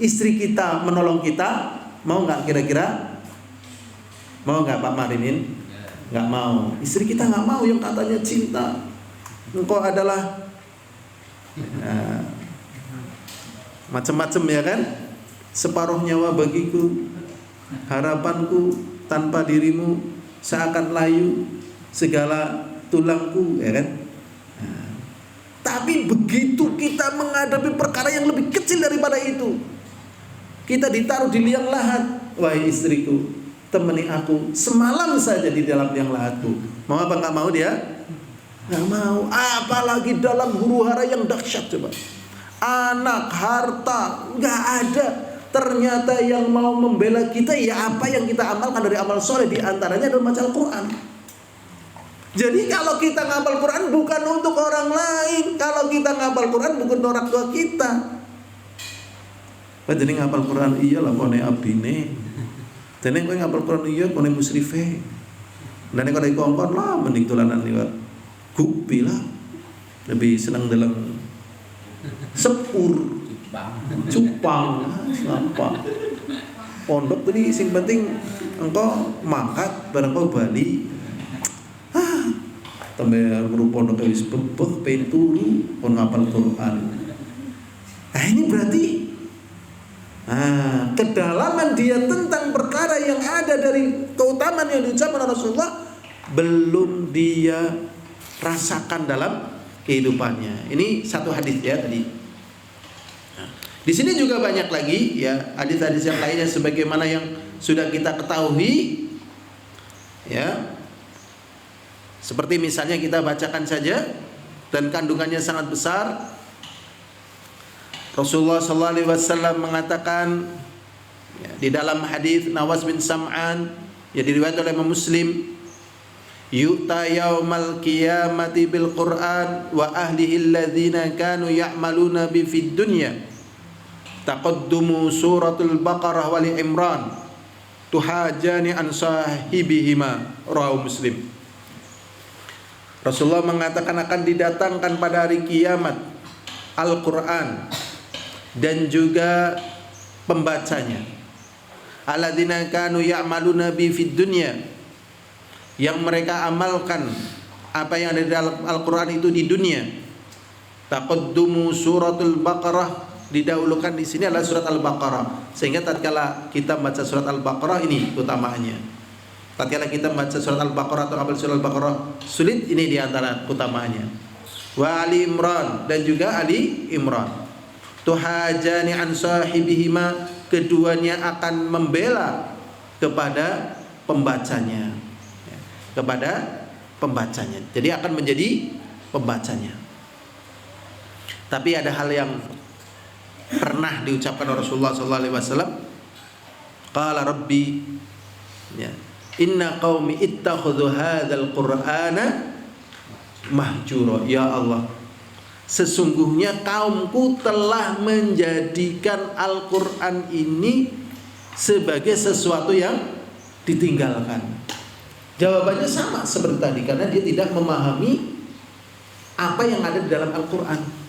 istri kita menolong kita? Mau nggak kira-kira? Mau nggak Pak Marimin? Nggak mau. Istri kita nggak mau yang katanya cinta. Engkau adalah macam-macam ya kan? Separuh nyawa bagiku, harapanku tanpa dirimu seakan layu segala tulangku, ya kan? Tapi begitu kita menghadapi perkara yang lebih kecil daripada itu, kita ditaruh di liang lahat. Wahai istriku, temani aku semalam saja di dalam liang lahatku. Mau apa nggak mau dia? Nggak mau. Apalagi dalam huru hara yang dahsyat, coba. Anak, harta, nggak ada. Ternyata yang mau membela kita ya apa yang kita amalkan dari amal soleh, di antaranya adalah baca Al-Quran. Jadi kalau kita ngapal Quran bukan untuk orang lain, kalau kita ngapal Quran bukan untuk orang tua kita. Jadi ngapal Quran iyalah kone abine. Jadi kowe ngapal Quran iya kone musrife. Dan nek kone kongkon lah mending tulanan liwat gupi lah. Lebih senang dalam sepur cupang apa pondok tadi sing penting engkau mangkat bareng kau Bali tambah guru pondok wis bebeh pengen turu pon ngapal Quran. Nah ini berarti kedalaman dia tentang perkara yang ada dari keutamaan yang diucapkan Rasulullah belum dia rasakan dalam kehidupannya. Ini satu hadis ya tadi. Di sini juga banyak lagi ya hadis-hadis yang lainnya sebagaimana yang sudah kita ketahui ya. Seperti misalnya kita bacakan saja dan kandungannya sangat besar. Rasulullah SAW mengatakan ya, di dalam hadis Nawas bin Sam'an yang diriwayatkan oleh Imam Muslim, yu'ta yaumal qiyamati bil Qur'an wa ahlihi alladzina kanu ya'maluna bi fid dunya taqaddumu suratul Baqarah wa Ali Imran tuhajani an sahibihima, rawahu Muslim. Rasulullah mengatakan akan didatangkan pada hari kiamat Al-Quran dan juga pembacanya, alladzina kanu ya'maluna bi fid dunya, yang mereka amalkan apa yang ada di dalam Al-Quran itu di dunia. Taqaddumu suratul Baqarah, didahulukan di sini adalah surat Al-Baqarah, sehingga tatkala kita baca surat Al-Baqarah ini utamaannya. Tatkala kita baca surat Al-Baqarah atau apel surat Al-Baqarah sulit, ini diantara utamaannya. Wa Ali Imran, dan juga Ali Imran. Tuhajani an sahibihima, keduanya akan membela kepada pembacanya. Kepada pembacanya. Jadi akan menjadi pembacanya. Tapi ada hal yang pernah diucapkan Rasulullah SAW. Qala Rabbi, ya, inna qaumi ittakhadhu hadzal qur'ana mahjura. Ya Allah, sesungguhnya kaumku telah menjadikan Al-Quran ini sebagai sesuatu yang ditinggalkan. Jawabannya sama seperti tadi, karena dia tidak memahami apa yang ada di dalam Al-Quran.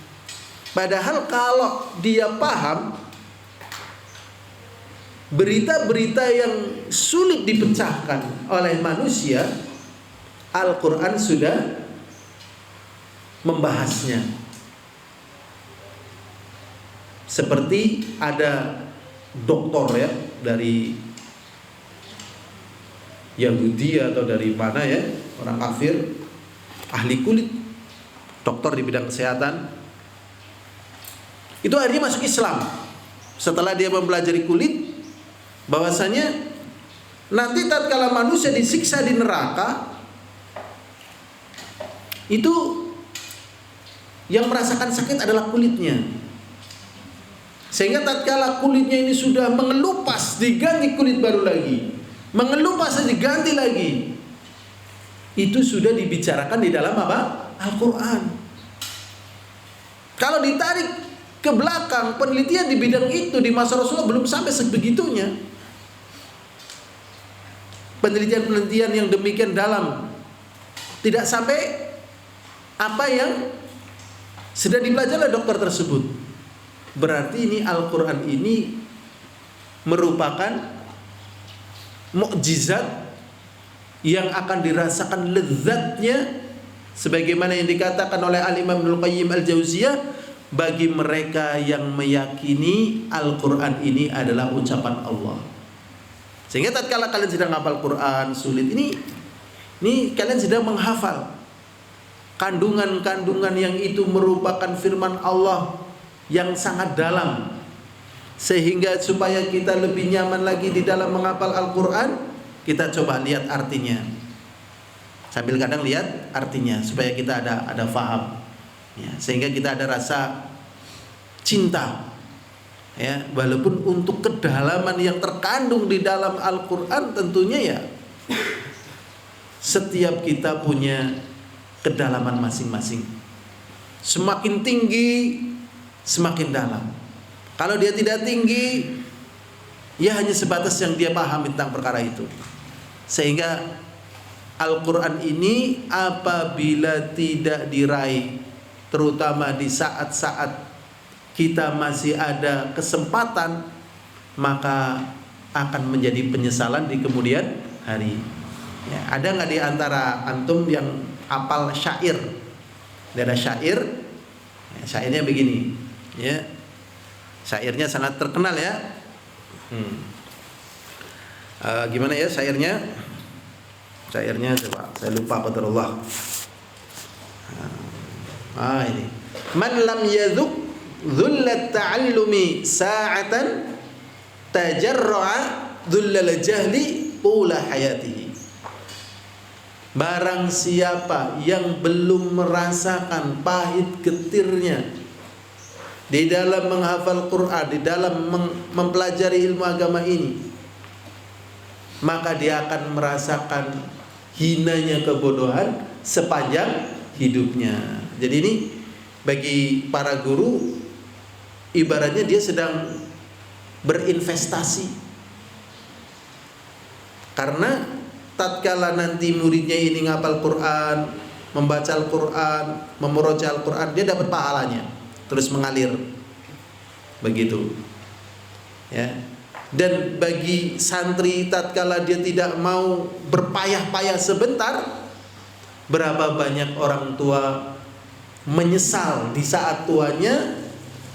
Padahal kalau dia paham berita-berita yang sulit dipecahkan oleh manusia, Al-Quran sudah membahasnya. Seperti ada doktor ya, dari Yahudi atau dari mana ya, orang kafir, ahli kulit, dokter di bidang kesehatan, itu akhirnya masuk Islam setelah dia mempelajari kulit, bahwasanya nanti tatkala manusia disiksa di neraka, itu yang merasakan sakit adalah kulitnya. Sehingga tatkala kulitnya ini sudah mengelupas, diganti kulit baru lagi, mengelupas diganti lagi, itu sudah dibicarakan di dalam apa? Al-Quran. Kalau ditarik ke belakang, penelitian di bidang itu di masa Rasulullah belum sampai sebegitunya. Penelitian-penelitian yang demikian dalam tidak sampai apa yang sudah dipelajari oleh dokter tersebut. Berarti ini Al-Quran ini merupakan mukjizat yang akan dirasakan lezatnya, sebagaimana yang dikatakan oleh Al-Imam Ibnu Qayyim Al-Jauziyah, bagi mereka yang meyakini Al-Quran ini adalah ucapan Allah. Sehingga tatkala kalian sedang hafal Quran sulit, ini kalian sedang menghafal kandungan-kandungan yang itu merupakan firman Allah yang sangat dalam, sehingga supaya kita lebih nyaman lagi di dalam menghafal Al-Quran, kita coba lihat artinya, sambil kadang lihat artinya supaya kita ada faham ya, sehingga kita ada rasa cinta ya, walaupun untuk kedalaman yang terkandung di dalam Al-Quran tentunya ya setiap kita punya kedalaman masing-masing. Semakin tinggi semakin dalam. Kalau dia tidak tinggi, ya hanya sebatas yang dia pahami tentang perkara itu. Sehingga Al-Quran ini apabila tidak diraih, terutama di saat-saat kita masih ada kesempatan, maka akan menjadi penyesalan di kemudian hari. Ya, ada nggak di antara antum yang hafal syair? Ada syair, ya, syairnya begini, ya, syairnya sangat terkenal ya. Gimana ya syairnya? Syairnya coba, saya lupa qadarullah. Ini. Man lam yadhuk dhullat ta'allumi sa'atan tajarra'a dhullal jahli tula hayatihi. Barang siapa yang belum merasakan pahit getirnya di dalam menghafal Quran, di dalam mempelajari ilmu agama ini, maka dia akan merasakan hinanya kebodohan sepanjang hidupnya. Jadi ini bagi para guru ibaratnya dia sedang berinvestasi, karena tatkala nanti muridnya ini ngapal Quran, membaca Al-Quran, memurojaah Al-Quran, dia dapat pahalanya terus mengalir begitu ya. Dan bagi santri tatkala dia tidak mau berpayah-payah sebentar, berapa banyak orang tua menyesal di saat tuanya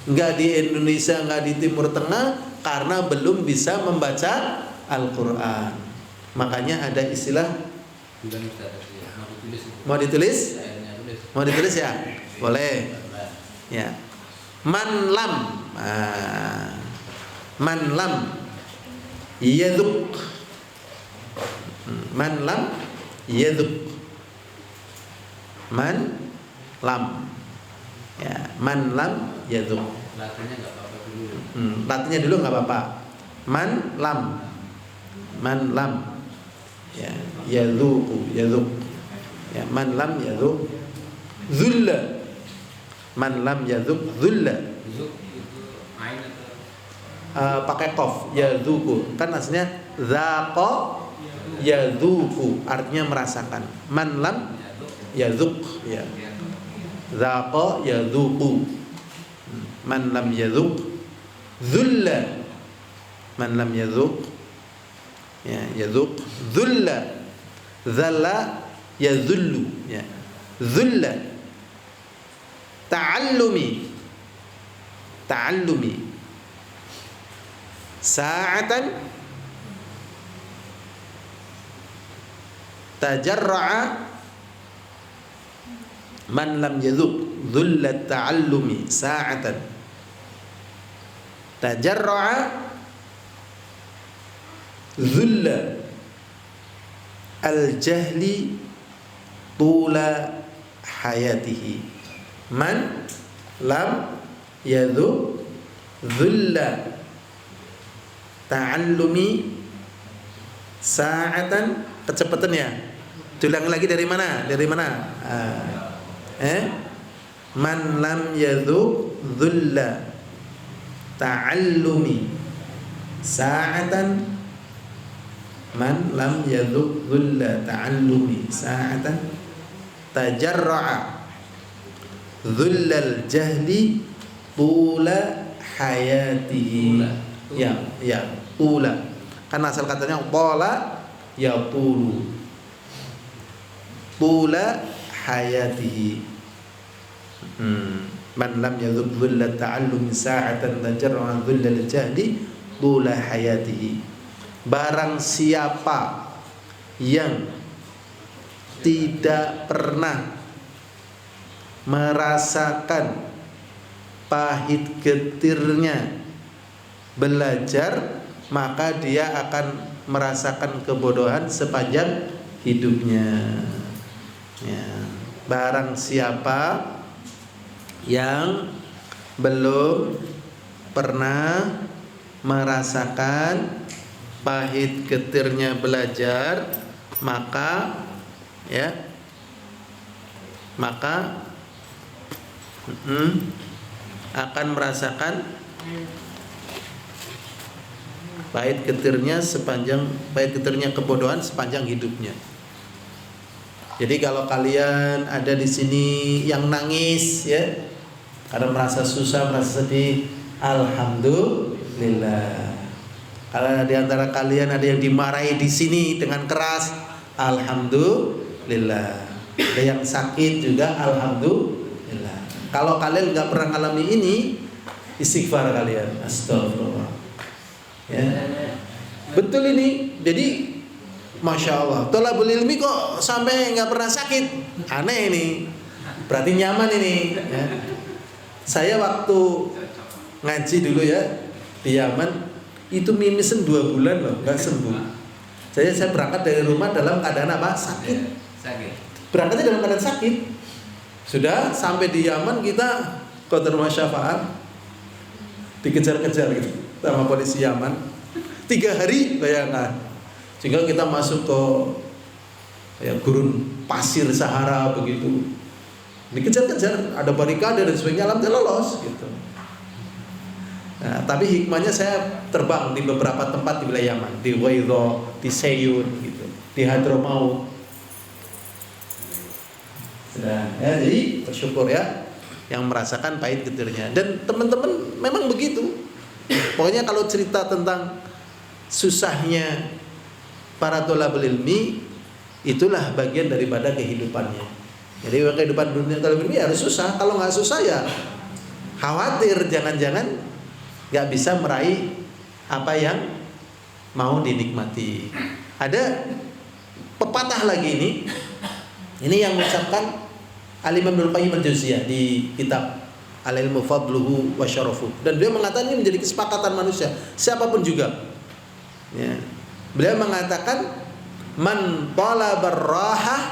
nggak di Indonesia, nggak di Timur Tengah, karena belum bisa membaca Al-Quran. Makanya ada istilah, mau ditulis? Mau ditulis ya? Boleh. Ya. Man lam yadhuk. Man lam yadhuk. Man lam. Ya, man lam yadhuk. Latihnya enggak apa-apa dulu. Latihnya dulu enggak apa-apa. Man lam. Man lam. Ya, yadhuku, yadhuk. Ya, man lam yadhuk dhulla. Man lam yadhuk dhulla. Zuk itu ain atau pakai qaf, yadhuku. Kan aslinya dzaqa yadhuku, artinya merasakan. Man lam yadhuk, ya. Dzaqa yadhuku. Man lam yadhuk dhulla. Man lam yadhuk, ya, yadhuk dhulla. Dzalla yadhullu, ya. Dhulla. Ta'allumi. sa'atan tajarra'a man lam yadhuq dhullat ta'allumi sa'atan tajarra'a dhulla al-jahli tula hayatihi man lam yadhuq dhulla ta'allumi sa'atan. Kecepatan ya. Tulang lagi dari mana? Dari mana? Man lam yadhuq dhulla ta'allumi sa'atan. Man lam yadhuq dhulla ta'allumi sa'atan tajarra'a dhullal jahli tula hayatihi. Ya, tula. Kan asal katanya tala ya tulu. Tula hayatihi. Man lam yadhuq dhulla ta'allumi sa'atan tajarra'a dhullal jahli tula hayatihi. Barang siapa yang tidak pernah merasakan pahit getirnya belajar, maka dia akan merasakan kebodohan sepanjang hidupnya. Ya. Barang siapa yang belum pernah merasakan pahit getirnya belajar, maka akan merasakan pahit getirnya kebodohan sepanjang hidupnya. Jadi kalau kalian ada di sini yang nangis ya karena merasa susah, merasa sedih, alhamdulillah. Kalau di antara kalian ada yang dimarahi di sini dengan keras, alhamdulillah. Ada yang sakit juga, alhamdulillah. Kalau kalian nggak pernah ngalami ini, istighfar kalian, astagfirullah. Ya, betul ini. Jadi, masya Allah, thalabul ilmi kok sampai nggak pernah sakit, aneh ini. Berarti nyaman ini. Ya. Saya waktu ngaji dulu ya di Yaman, itu mimisan 2 bulan loh, nggak sembuh. Saya berangkat dari rumah dalam keadaan apa? Sakit. Berangkatnya dalam keadaan sakit. Sudah sampai di Yaman kita qadarul syafaat dikejar-kejar gitu sama polisi Yaman 3 hari, bayangkan. Sehingga kita masuk ke gurun pasir Sahara begitu. Dikejar-kejar, ada barikade dan sebagainya, alhamdulillah lolos gitu. Nah, tapi hikmahnya saya terbang di beberapa tempat di wilayah Yaman, di Waidho, di Seyun, gitu, di Hadramaut. Sudah, ya, jadi bersyukur ya yang merasakan pahit getirnya. Dan teman-teman memang begitu. Pokoknya kalau cerita tentang susahnya para thalabul ilmi, itulah bagian daripada kehidupannya. Jadi kehidupan dunia thalabul ilmi harus susah. Kalau nggak susah ya khawatir jangan-jangan gak bisa meraih apa yang mau dinikmati. Ada pepatah lagi ini yang mengucapkan Al-Imam Ibnul Qayyim Al-Jauziyah di kitab Al-Ilmu Fadluhu wa Syarafuh. Dan beliau mengatakan ini menjadi kesepakatan manusia, siapapun juga. Ya. Beliau mengatakan man talabar rahah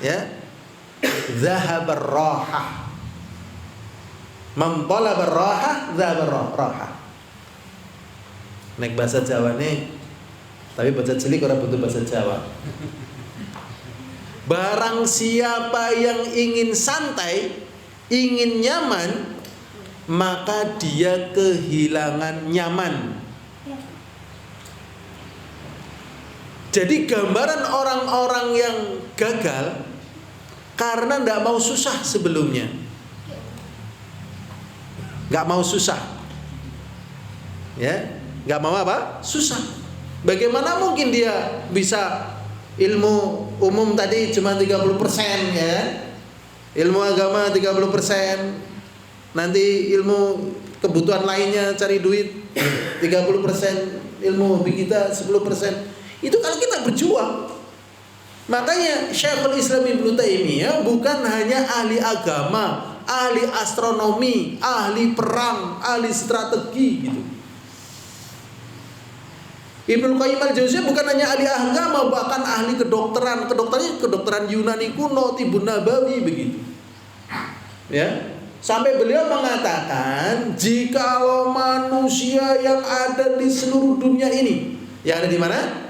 ya zahabar rahah. Man talabar rahah zahabar rahah. Nek bahasa Jawa nih, tapi bahasa cilik orang butuh bahasa Jawa. Barang siapa yang ingin santai, ingin nyaman, maka dia kehilangan nyaman. Jadi gambaran orang-orang yang gagal karena tidak mau susah sebelumnya, nggak mau susah, ya, nggak mau apa? Susah. Bagaimana mungkin dia bisa ilmu umum tadi cuma 30% ya, ilmu agama 30%, nanti ilmu kebutuhan lainnya cari duit 30%, ilmu hobi kita 10%. Itu kalau kita berjuang. Makanya Syekhul Islam Ibnu Taimiyah bukan hanya ahli agama, ahli astronomi, ahli perang, ahli strategi gitu. Ibnu Qayyim al-Jauziyah bukan hanya ahli agama, bahkan ahli kedokteran. Kedokteran Yunani kuno, Tibun Nabawi begitu. Ya. Sampai beliau mengatakan, jikalau manusia yang ada di seluruh dunia ini, yang ada di mana?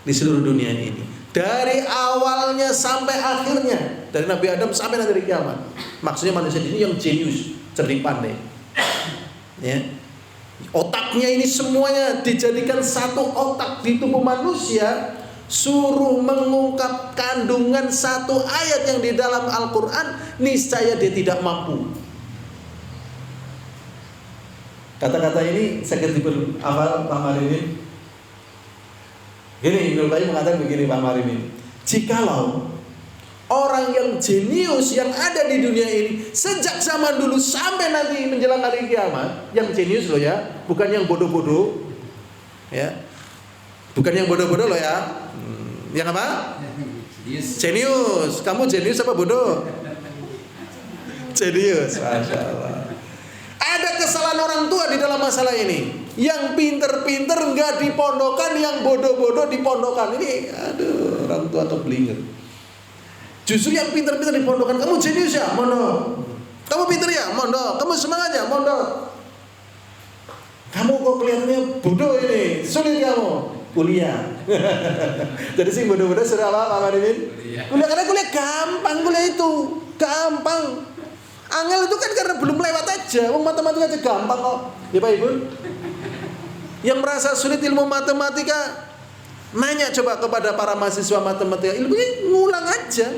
Di seluruh dunia ini. Dari awalnya sampai akhirnya, dari Nabi Adam sampai nanti hari kiamat. Maksudnya manusia ini yang jenius, cerdik pandai. Ya. Otaknya ini semuanya dijadikan satu otak di tubuh manusia, suruh mengungkap kandungan satu ayat yang di dalam Al-Quran, niscaya dia tidak mampu. Kata-kata ini sakit dihafal Pak Marimin. Gini, Ibnu Qayyim mengatakan begini Pak Marimin. Jikalau orang yang jenius yang ada di dunia ini sejak zaman dulu sampai nanti menjelang hari kiamat, yang jenius loh ya, bukan yang bodoh-bodoh, ya, bukan yang bodoh-bodoh loh ya. Yang apa? Jenius. Kamu jenius apa bodoh? Jenius. Masya Allah. Ada kesalahan orang tua di dalam masalah ini. Yang pinter-pinter nggak dipondokan, yang bodoh-bodoh dipondokan. Ini, aduh, orang tua keblinger. Justru yang pinter-pinter dipondokan. Kamu jenius ya, mondok. Kamu pinter ya, mondok. Kamu semangat ya, mondok. Kamu kok kelihatannya bodoh ini, sulit kamu. Kuliah. Jadi sih bodoh-bodoh sudah apa Pak Marimin? Kuliah, karena kuliah gampang, kuliah itu gampang. Angel itu kan karena belum lewat aja. Matematika aja gampang kok. Ya Pak Ibu. Yang merasa sulit ilmu matematika, nanya coba kepada para mahasiswa matematika, ilmunya ngulang aja.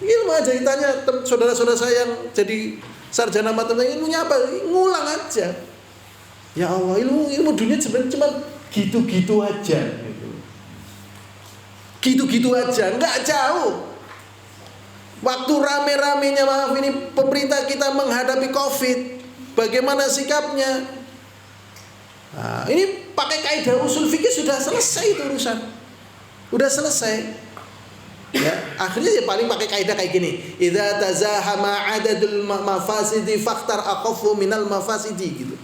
Ilmu aja ditanya saudara-saudara saya yang jadi sarjana matematika, ilmunya apa? Ngulang aja. Ya Allah, ilmu dunia sebenarnya cuma gitu-gitu aja. Gitu-gitu aja, nggak jauh. Waktu rame-ramenya, maaf ini pemerintah kita menghadapi COVID, bagaimana sikapnya? Nah, ini pakai kaidah usul fikih sudah selesai itu urusan, udah selesai. Ya, akhirnya ya paling pakai kaidah kayak gini: idza tazahama adadul mafasidi faktar aqafu minal mafasidi gitu.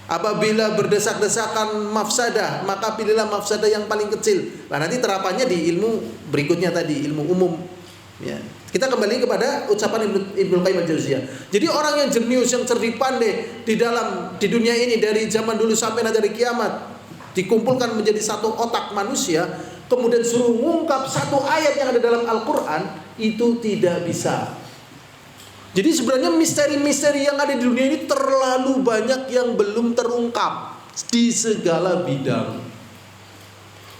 Apabila berdesak-desakan mafsadah, maka pilihlah mafsadah yang paling kecil. Nah, nanti terapannya di ilmu berikutnya tadi, ilmu umum. Ya. Kita kembali kepada ucapan Ibnu Qayyim al-Jauziyah. Jadi orang yang jenius, yang cerdik pandai di dunia ini dari zaman dulu sampai nanti hari kiamat, dikumpulkan menjadi satu otak manusia, kemudian suruh mengungkap satu ayat yang ada dalam Al-Quran, itu tidak bisa. Jadi sebenarnya misteri-misteri yang ada di dunia ini terlalu banyak yang belum terungkap di segala bidang.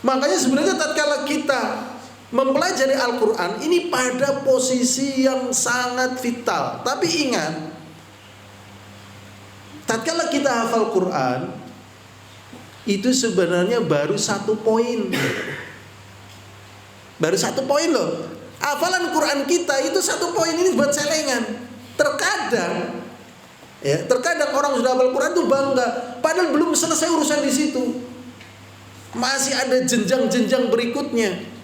Makanya sebenarnya tatkala kita mempelajari Al-Quran ini pada posisi yang sangat vital. Tapi ingat, tatkala kita hafal Quran, itu sebenarnya baru 1 poin. Baru 1 poin loh. Hafalan Quran kita itu 1 poin ini buat celengan. Terkadang orang sudah hafal Quran tuh bangga, padahal belum selesai urusan di situ. Masih ada jenjang-jenjang berikutnya.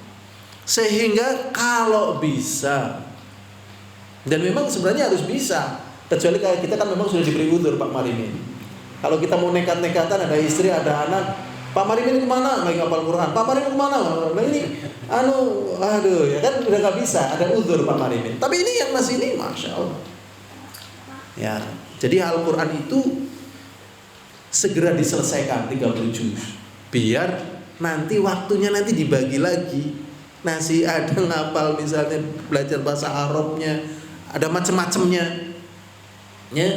Sehingga kalau bisa, dan memang sebenarnya harus bisa, kecuali kayak kita kan memang sudah diberi udzur Pak Marimin. Kalau kita mau nekat-nekatan, ada istri, ada anak, Pak Marimin kemana? Nggak hafal Quran. Pak Marimin kemana? Nah ini, aduh ya kan udah nggak bisa, ada udzur Pak Marimin. Tapi ini yang masih ini, masya Allah. Ya, jadi Al-Quran itu segera diselesaikan 30 juz, biar nanti waktunya nanti dibagi lagi. Nasi ada ngapal misalnya belajar bahasa Arabnya, ada macam-macamnya, ya.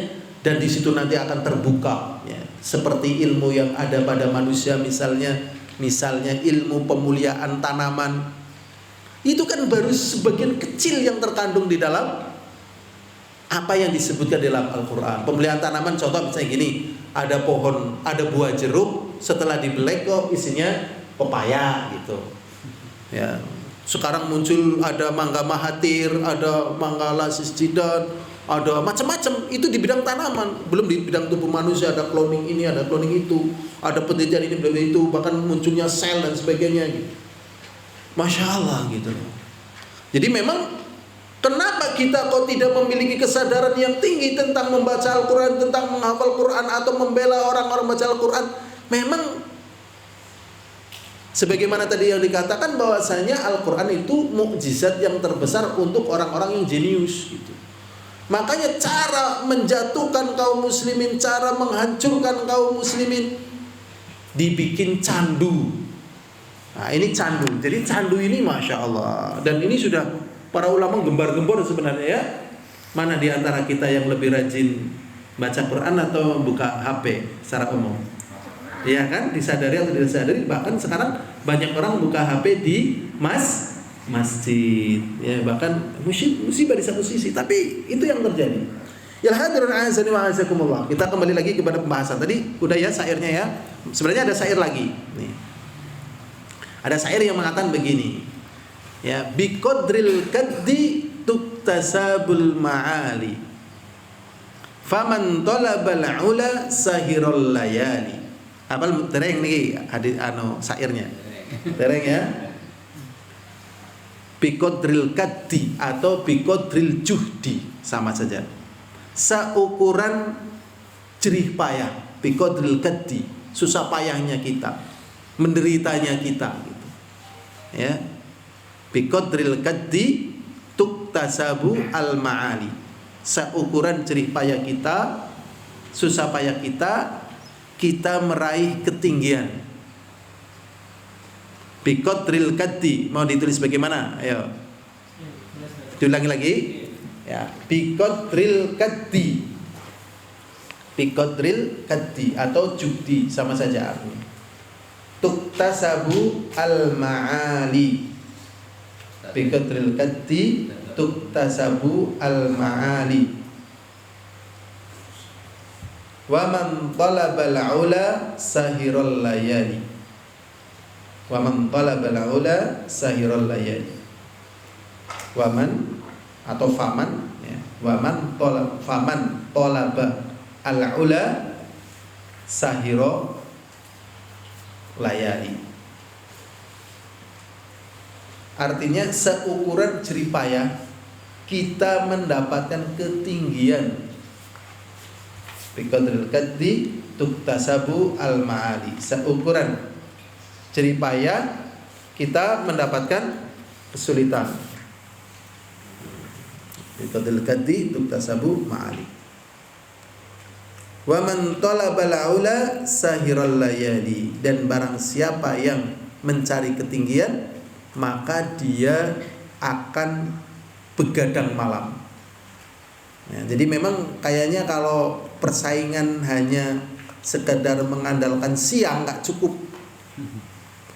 Dan di situ nanti akan terbuka, ya. Seperti ilmu yang ada pada manusia, misalnya ilmu pemuliaan tanaman, itu kan baru sebagian kecil yang terkandung di dalam apa yang disebutkan dalam Al-Quran. Pemuliaan tanaman contoh misalnya gini, ada pohon, ada buah jeruk, setelah dibelek kok isinya pepaya gitu. Ya, sekarang muncul ada mangga mahathir, ada mangga lasis jidan, ada macam-macam, itu di bidang tanaman, belum di bidang tubuh manusia, ada cloning ini, ada cloning itu, ada penelitian ini, penelitian itu, bahkan munculnya sel dan sebagainya gitu. Masya Allah gitu. Jadi memang kenapa kita kok tidak memiliki kesadaran yang tinggi tentang membaca Al-Quran, tentang menghafal Quran atau membela orang-orang baca Al-Quran? Memang sebagaimana tadi yang dikatakan bahwasanya Al-Quran itu mukjizat yang terbesar untuk orang-orang yang jenius gitu. Makanya cara menjatuhkan kaum muslimin, cara menghancurkan kaum muslimin, dibikin candu. Nah ini candu. Jadi candu ini Masya Allah. Dan ini sudah para ulama gembar-gembor sebenarnya ya. Mana di antara kita yang lebih rajin baca Quran atau buka HP secara umum? Ya kan, disadari atau tidak disadari, bahkan sekarang banyak orang buka HP di masjid, ya bahkan musibah di satu sisi, tapi itu yang terjadi. Ya hadirin azani wa azakumullah. Kita kembali lagi kepada pembahasan tadi, udah ya syairnya ya. Sebenarnya ada syair lagi. Nih. Ada syair yang mengatakan begini. Ya, biqadril kaddi tuktasabul ma'ali. Faman talabal ula sahirul layali. Apal tereng nih hadis syairnya. Tereng ya. Biqadril kaddi atau biqadril juhdi sama saja. Seukuran jerih payah, biqadril kaddi, susah payahnya kita, menderitanya kita gitu. Ya. Biqadril kaddi tuktasabu al ma'ali. Seukuran jerih payah kita, susah payah kita meraih ketinggian. Biqadril kaddi, mau ditulis bagaimana? Ayo. Diulangi lagi. Ya, biqadril kaddi. Biqadril kaddi atau judi sama saja artinya. Tuktasabu al ma'ali. Biqadril kaddi tuktasabu al ma'ali. Wa man talabal ula sahirul layali. Wa man talabal ula sahirul layali. Wa man atau faman ya. Wa man talaba al ula sahiro layali. Artinya seukuran jerih payah kita mendapatkan ketinggian. Biqadril kaddi tuktasabu al ma'ali. Seukuran jerih payah kita mendapatkan kesulitan. Biqadril kaddi tuktasabu ma'ali. Wa man talabal ula sahirul layali. Dan barang siapa yang mencari ketinggian, maka dia akan begadang malam. Ya, jadi memang kayaknya kalau persaingan hanya sekedar mengandalkan siang nggak cukup.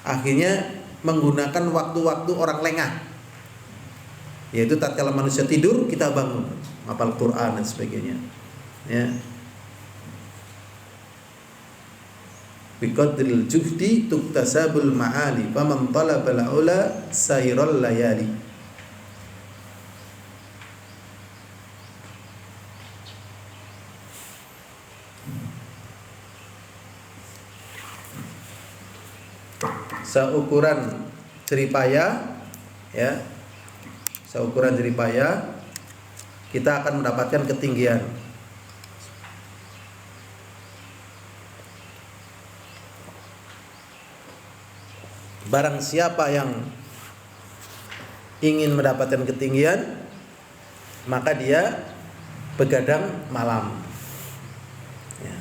Akhirnya menggunakan waktu-waktu orang lengah. Yaitu tatkala manusia tidur kita bangun, hafal Quran dan sebagainya. Ya. Biqadril juhdi tuktasabul ma'ali faman talabal ula sahirul layali. Seukuran jerih payah ya. Seukuran jerih payah kita akan mendapatkan ketinggian. Barang siapa yang ingin mendapatkan ketinggian, maka dia begadang malam. Ya.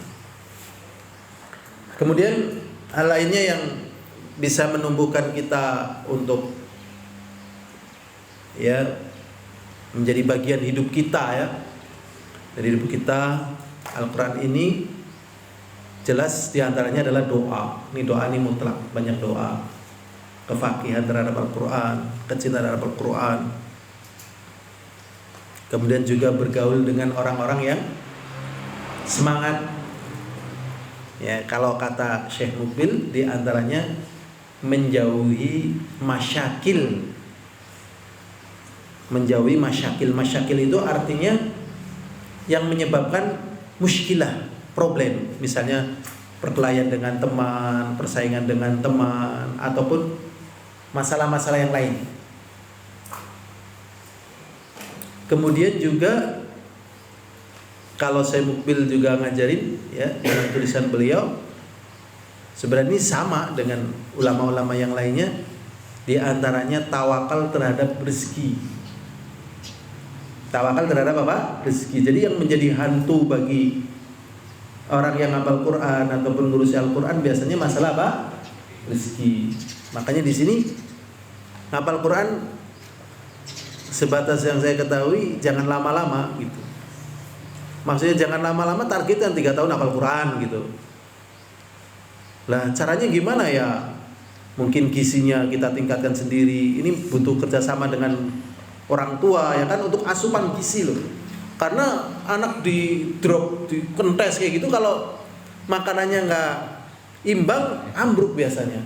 Kemudian hal lainnya yang bisa menumbuhkan kita untuk ya menjadi bagian hidup kita ya. Dari hidup kita, Al-Quran ini jelas diantaranya adalah doa. Ini doa ini mutlak, banyak doa. Kefakihan terhadap Al-Quran, kecintaan terhadap Al-Quran. Kemudian juga bergaul dengan orang-orang yang semangat. Ya, kalau kata Syekh Mukbil diantaranya menjauhi masyakil. Menjauhi masyakil. Masyakil itu artinya yang menyebabkan muskilah, problem, misalnya perkelahian dengan teman, persaingan dengan teman, ataupun masalah-masalah yang lain. Kemudian juga kalau saya mukbil juga ngajarin ya dengan tulisan beliau, sebenarnya ini sama dengan ulama-ulama yang lainnya, di antaranya tawakal terhadap rezeki. Tawakal terhadap apa? Rezeki. Jadi yang menjadi hantu bagi orang yang hafal Quran ataupun ngurusi Al-Quran biasanya masalah apa? Rezeki. Makanya di sini hafal Quran, sebatas yang saya ketahui, jangan lama-lama gitu. Maksudnya jangan lama-lama, targetnya 3 tahun hafal Quran gitu. Lah caranya gimana ya? Mungkin gizinya kita tingkatkan sendiri. Ini butuh kerjasama dengan orang tua ya kan, untuk asupan gizi loh. Karena anak di drop, di kentes kayak gitu, kalau makanannya nggak imbang, ambruk biasanya.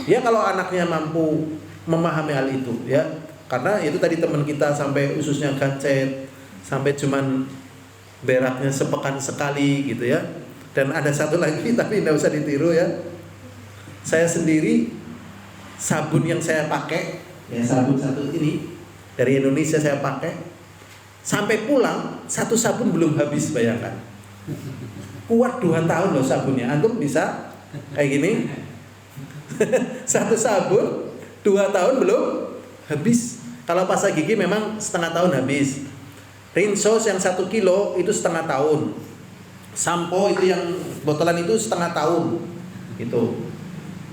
Ya kalau anaknya mampu memahami hal itu ya. Karena itu tadi teman kita sampai ususnya gacet, sampai cuman beraknya sepekan sekali gitu ya. Dan ada satu lagi tapi tidak usah ditiru ya. Saya sendiri sabun yang saya pakai ya, sabun satu ini dari Indonesia saya pakai, sampai pulang satu sabun belum habis, bayangkan. Kuat 2 tahun loh sabunnya. Antum bisa kayak gini. Satu sabun 2 tahun belum habis. Kalau pasta gigi memang setengah tahun habis. Rinsos yang 1 kilo itu setengah tahun. Sampo itu yang botolan itu setengah tahun. Gitu.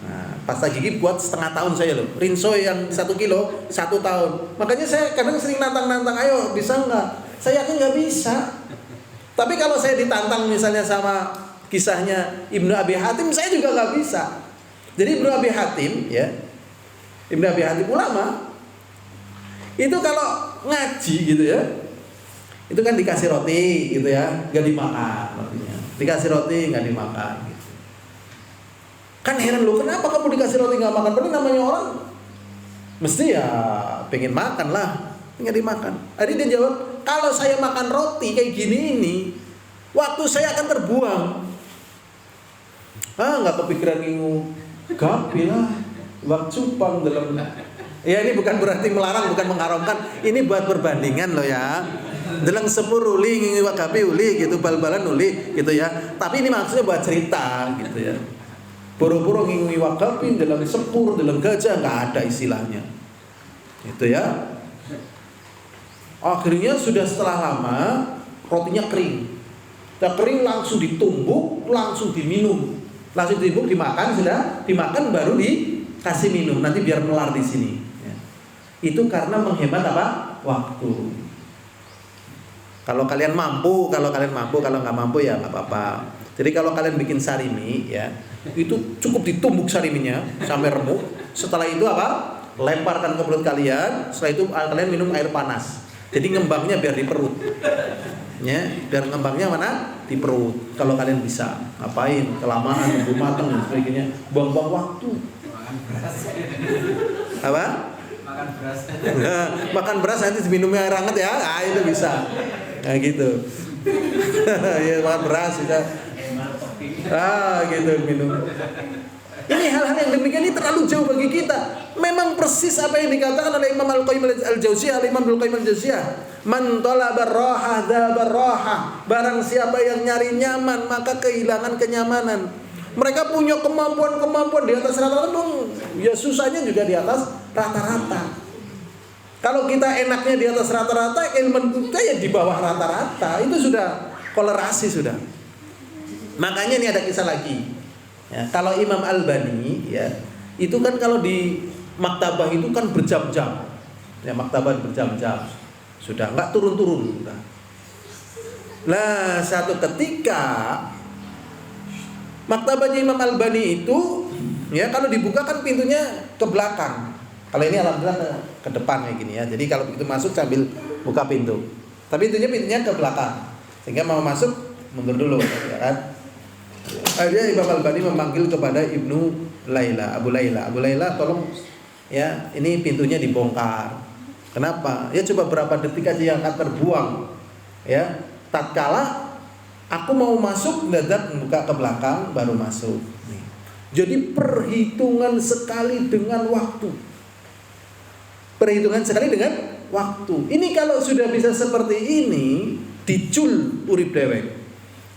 Nah, pasta gigi buat setengah tahun saya loh. Rinso yang 1 kilo 1 tahun. Makanya saya kadang sering nantang-nantang, ayo bisa nggak? Saya yakin nggak bisa. Tapi kalau saya ditantang misalnya sama kisahnya Ibnu Abi Hatim, saya juga nggak bisa. Jadi Ibnu Abi Hatim ya, Ibnu Abi Hatim ulama, itu kalau ngaji gitu ya, itu kan dikasih roti gitu ya, nggak dimakan rotinya. Dikasih roti nggak dimakan gitu. Kan heran loh, kenapa kamu dikasih roti nggak makan? Berarti namanya orang mesti ya pengen makan lah, nggak dimakan. Jadi dia jawab, kalau saya makan roti kayak gini ini, waktu saya akan terbuang. Nggak kepikiran ngingu, gapi lah, wak cupang dalam. Ya ini bukan berarti melarang, bukan mengharamkan. Ini buat perbandingan loh ya. Dalam 10 uli ngingu wak gapi uli gitu, bal-balan uli gitu ya. Tapi ini maksudnya buat cerita gitu ya. Boro-boro ngingu wak gapi dalam sepur, dalam gajah, nggak ada istilahnya. Itu ya. Akhirnya sudah setelah lama rotinya kering. Sudah kering langsung ditumbuk, langsung diminum. Langsung ditumbuk, dimakan, sudah dimakan baru dikasih minum. Nanti biar melar di sini. Ya. Itu karena menghemat apa? Waktu. Kalau kalian mampu, kalau nggak mampu ya nggak apa-apa. Jadi kalau kalian bikin sarimi ya, itu cukup ditumbuk sariminya sampai remuk. Setelah itu apa? Lemparkan ke perut kalian. Setelah itu kalian minum air panas. Jadi ngembangnya biar di perut. Ya, biar ngembangnya mana? Di perut. Kalau kalian bisa, ngapain? Kelamaan, nunggu matang dan sebagainya. Buang-buang waktu. Makan beras. Apa? Makan beras. Makan beras nanti diminumnya air hangat ya. Itu bisa. Nah gitu. Ya makan beras bisa. Gitu minum. Ini hal-hal yang demikian ini terlalu jauh bagi kita. Memang persis apa yang dikatakan oleh Imam Al-Qayyim Al-Jauziyah, Imam Al-Qayyim Al-Jauziyah, "Man talaba raha dzaba raha." Barang siapa yang nyari nyaman, maka kehilangan kenyamanan. Mereka punya kemampuan-kemampuan di atas rata-rata, ya susahnya juga di atas rata-rata. Kalau kita enaknya di atas rata-rata, ilmu kita ya di bawah rata-rata. Itu sudah kolerasi sudah. Makanya ini ada kisah lagi. Ya, kalau Imam Albani ya, itu kan kalau di maktabah itu kan berjam-jam. Ya, maktabah berjam-jam. Sudah nggak turun-turun sudah. Nah, satu ketika maktabahnya Imam Albani itu ya kalau dibuka kan pintunya ke belakang. Kalau ini alhamdulillah ke depan kayak gini ya. Jadi kalau begitu masuk sambil buka pintu. Tapi pintunya ke belakang. Sehingga mau masuk mundur dulu ya kan. Akhirnya Imam Albani memanggil kepada Ibnu Laila, Abu Laila, tolong ya, ini pintunya dibongkar. Kenapa? Ya coba berapa detik aja yang akan terbuang. Ya, tatkala aku mau masuk dadak buka ke belakang baru masuk. Jadi perhitungan sekali dengan waktu. Perhitungan sekali dengan waktu. Ini kalau sudah bisa seperti ini, dicul urip dewek.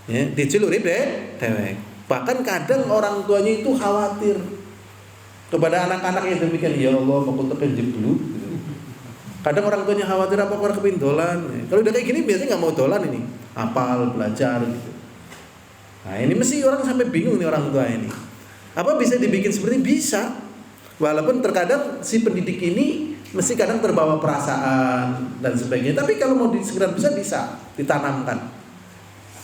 Ya, dicul urip dewek. Bahkan kadang orang tuanya itu khawatir kepada anak-anak yang demikian, ya Allah, aku tekan dulu. Kadang orang tuanya khawatir apa orang kepin dolan. Kalau udah kayak gini biasanya nggak mau dolan ini, hafal, belajar gitu. Nah ini mesti orang sampai bingung nih orang tua ini. Apa bisa dibikin seperti ini? Bisa. Walaupun terkadang si pendidik ini mesti kadang terbawa perasaan dan sebagainya. Tapi kalau mau segera bisa ditanamkan.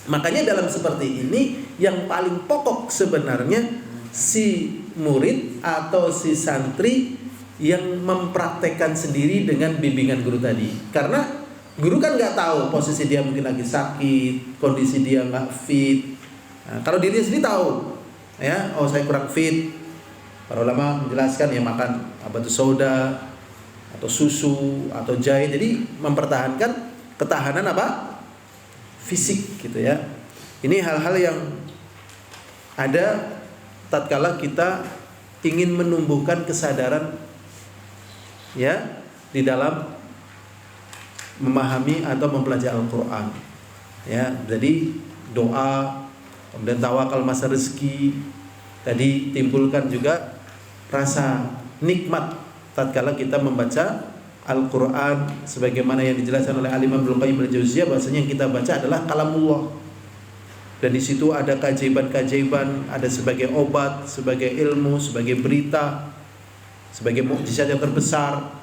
Makanya dalam seperti ini yang paling pokok sebenarnya si murid atau si santri yang mempraktekkan sendiri dengan bimbingan guru tadi. Karena guru kan nggak tahu posisi dia mungkin lagi sakit, kondisi dia nggak fit. Nah, kalau dirinya sendiri tahu, ya, oh saya kurang fit. Para ulama menjelaskan ya makan apa itu soda atau susu atau jahe. Jadi mempertahankan ketahanan apa? Fisik gitu ya. Ini hal-hal yang ada tatkala kita ingin menumbuhkan kesadaran ya di dalam memahami atau mempelajari Al-Qur'an. Ya, jadi doa, kemudian tawakal masa rezeki, tadi timbulkan juga rasa nikmat tatkala kita membaca Al-Quran sebagaimana yang dijelaskan oleh Al-Imam Ibnu Qayyim al-Jauziyah, bahwasanya yang kita baca adalah kalamullah. Dan di situ ada keajaiban-keajaiban, ada sebagai obat, sebagai ilmu, sebagai berita, sebagai mukjizat yang terbesar,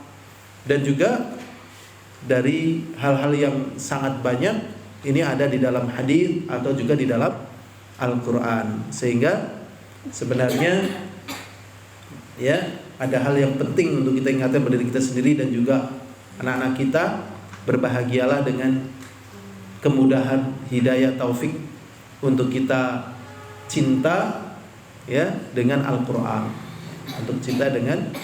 dan juga dari hal-hal yang sangat banyak ini ada di dalam hadis atau juga di dalam Al-Quran. Sehingga sebenarnya ya ada hal yang penting untuk kita ingatkan pada diri kita sendiri dan juga anak-anak kita. Berbahagialah dengan kemudahan hidayah taufik untuk kita cinta ya dengan Al-Quran, untuk cinta dengan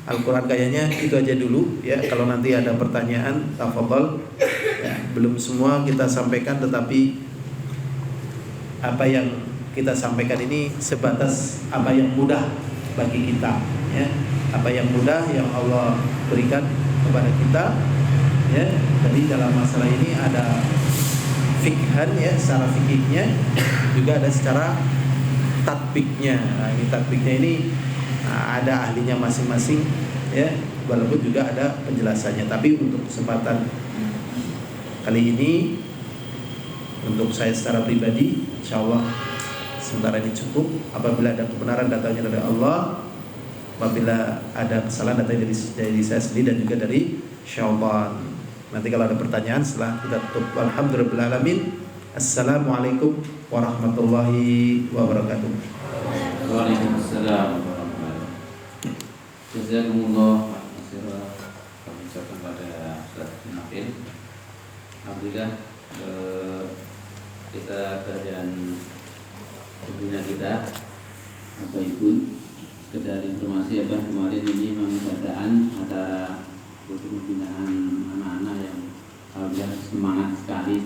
Al-Quran. Kayaknya itu aja dulu ya. Kalau nanti ada pertanyaan, tafadhol ya. Belum semua kita sampaikan, tetapi apa yang kita sampaikan ini sebatas apa yang mudah bagi kita ya, apa yang mudah yang Allah berikan kepada kita ya. Jadi dalam masalah ini ada fikhan ya, secara fikihnya, juga ada secara tatbiknya. Nah, ini tatbiknya ini ada ahlinya masing-masing ya, walaupun juga ada penjelasannya. Tapi untuk kesempatan kali ini untuk saya secara pribadi, insyaallah sementara ini cukup. Apabila ada kebenaran datangnya dari Allah, apabila ada kesalahan datangnya dari saya sendiri dan juga dari syaitan. Nanti kalau ada pertanyaan setelah kita tutup. Alhamdulillahirabbil. Assalamualaikum warahmatullahi wabarakatuh. Waalaikumsalam warahmatullahi wabarakatuh. Jazakumullah khairan. Kami ucapkan pada Ustaz Nafil. Alhamdulillah kita bagian pembina kita Bapak Ibu, sekedar informasi apa kemarin ini memang keadaan antara pembinaan anak-anak yang alhamdulillah semangat sekali.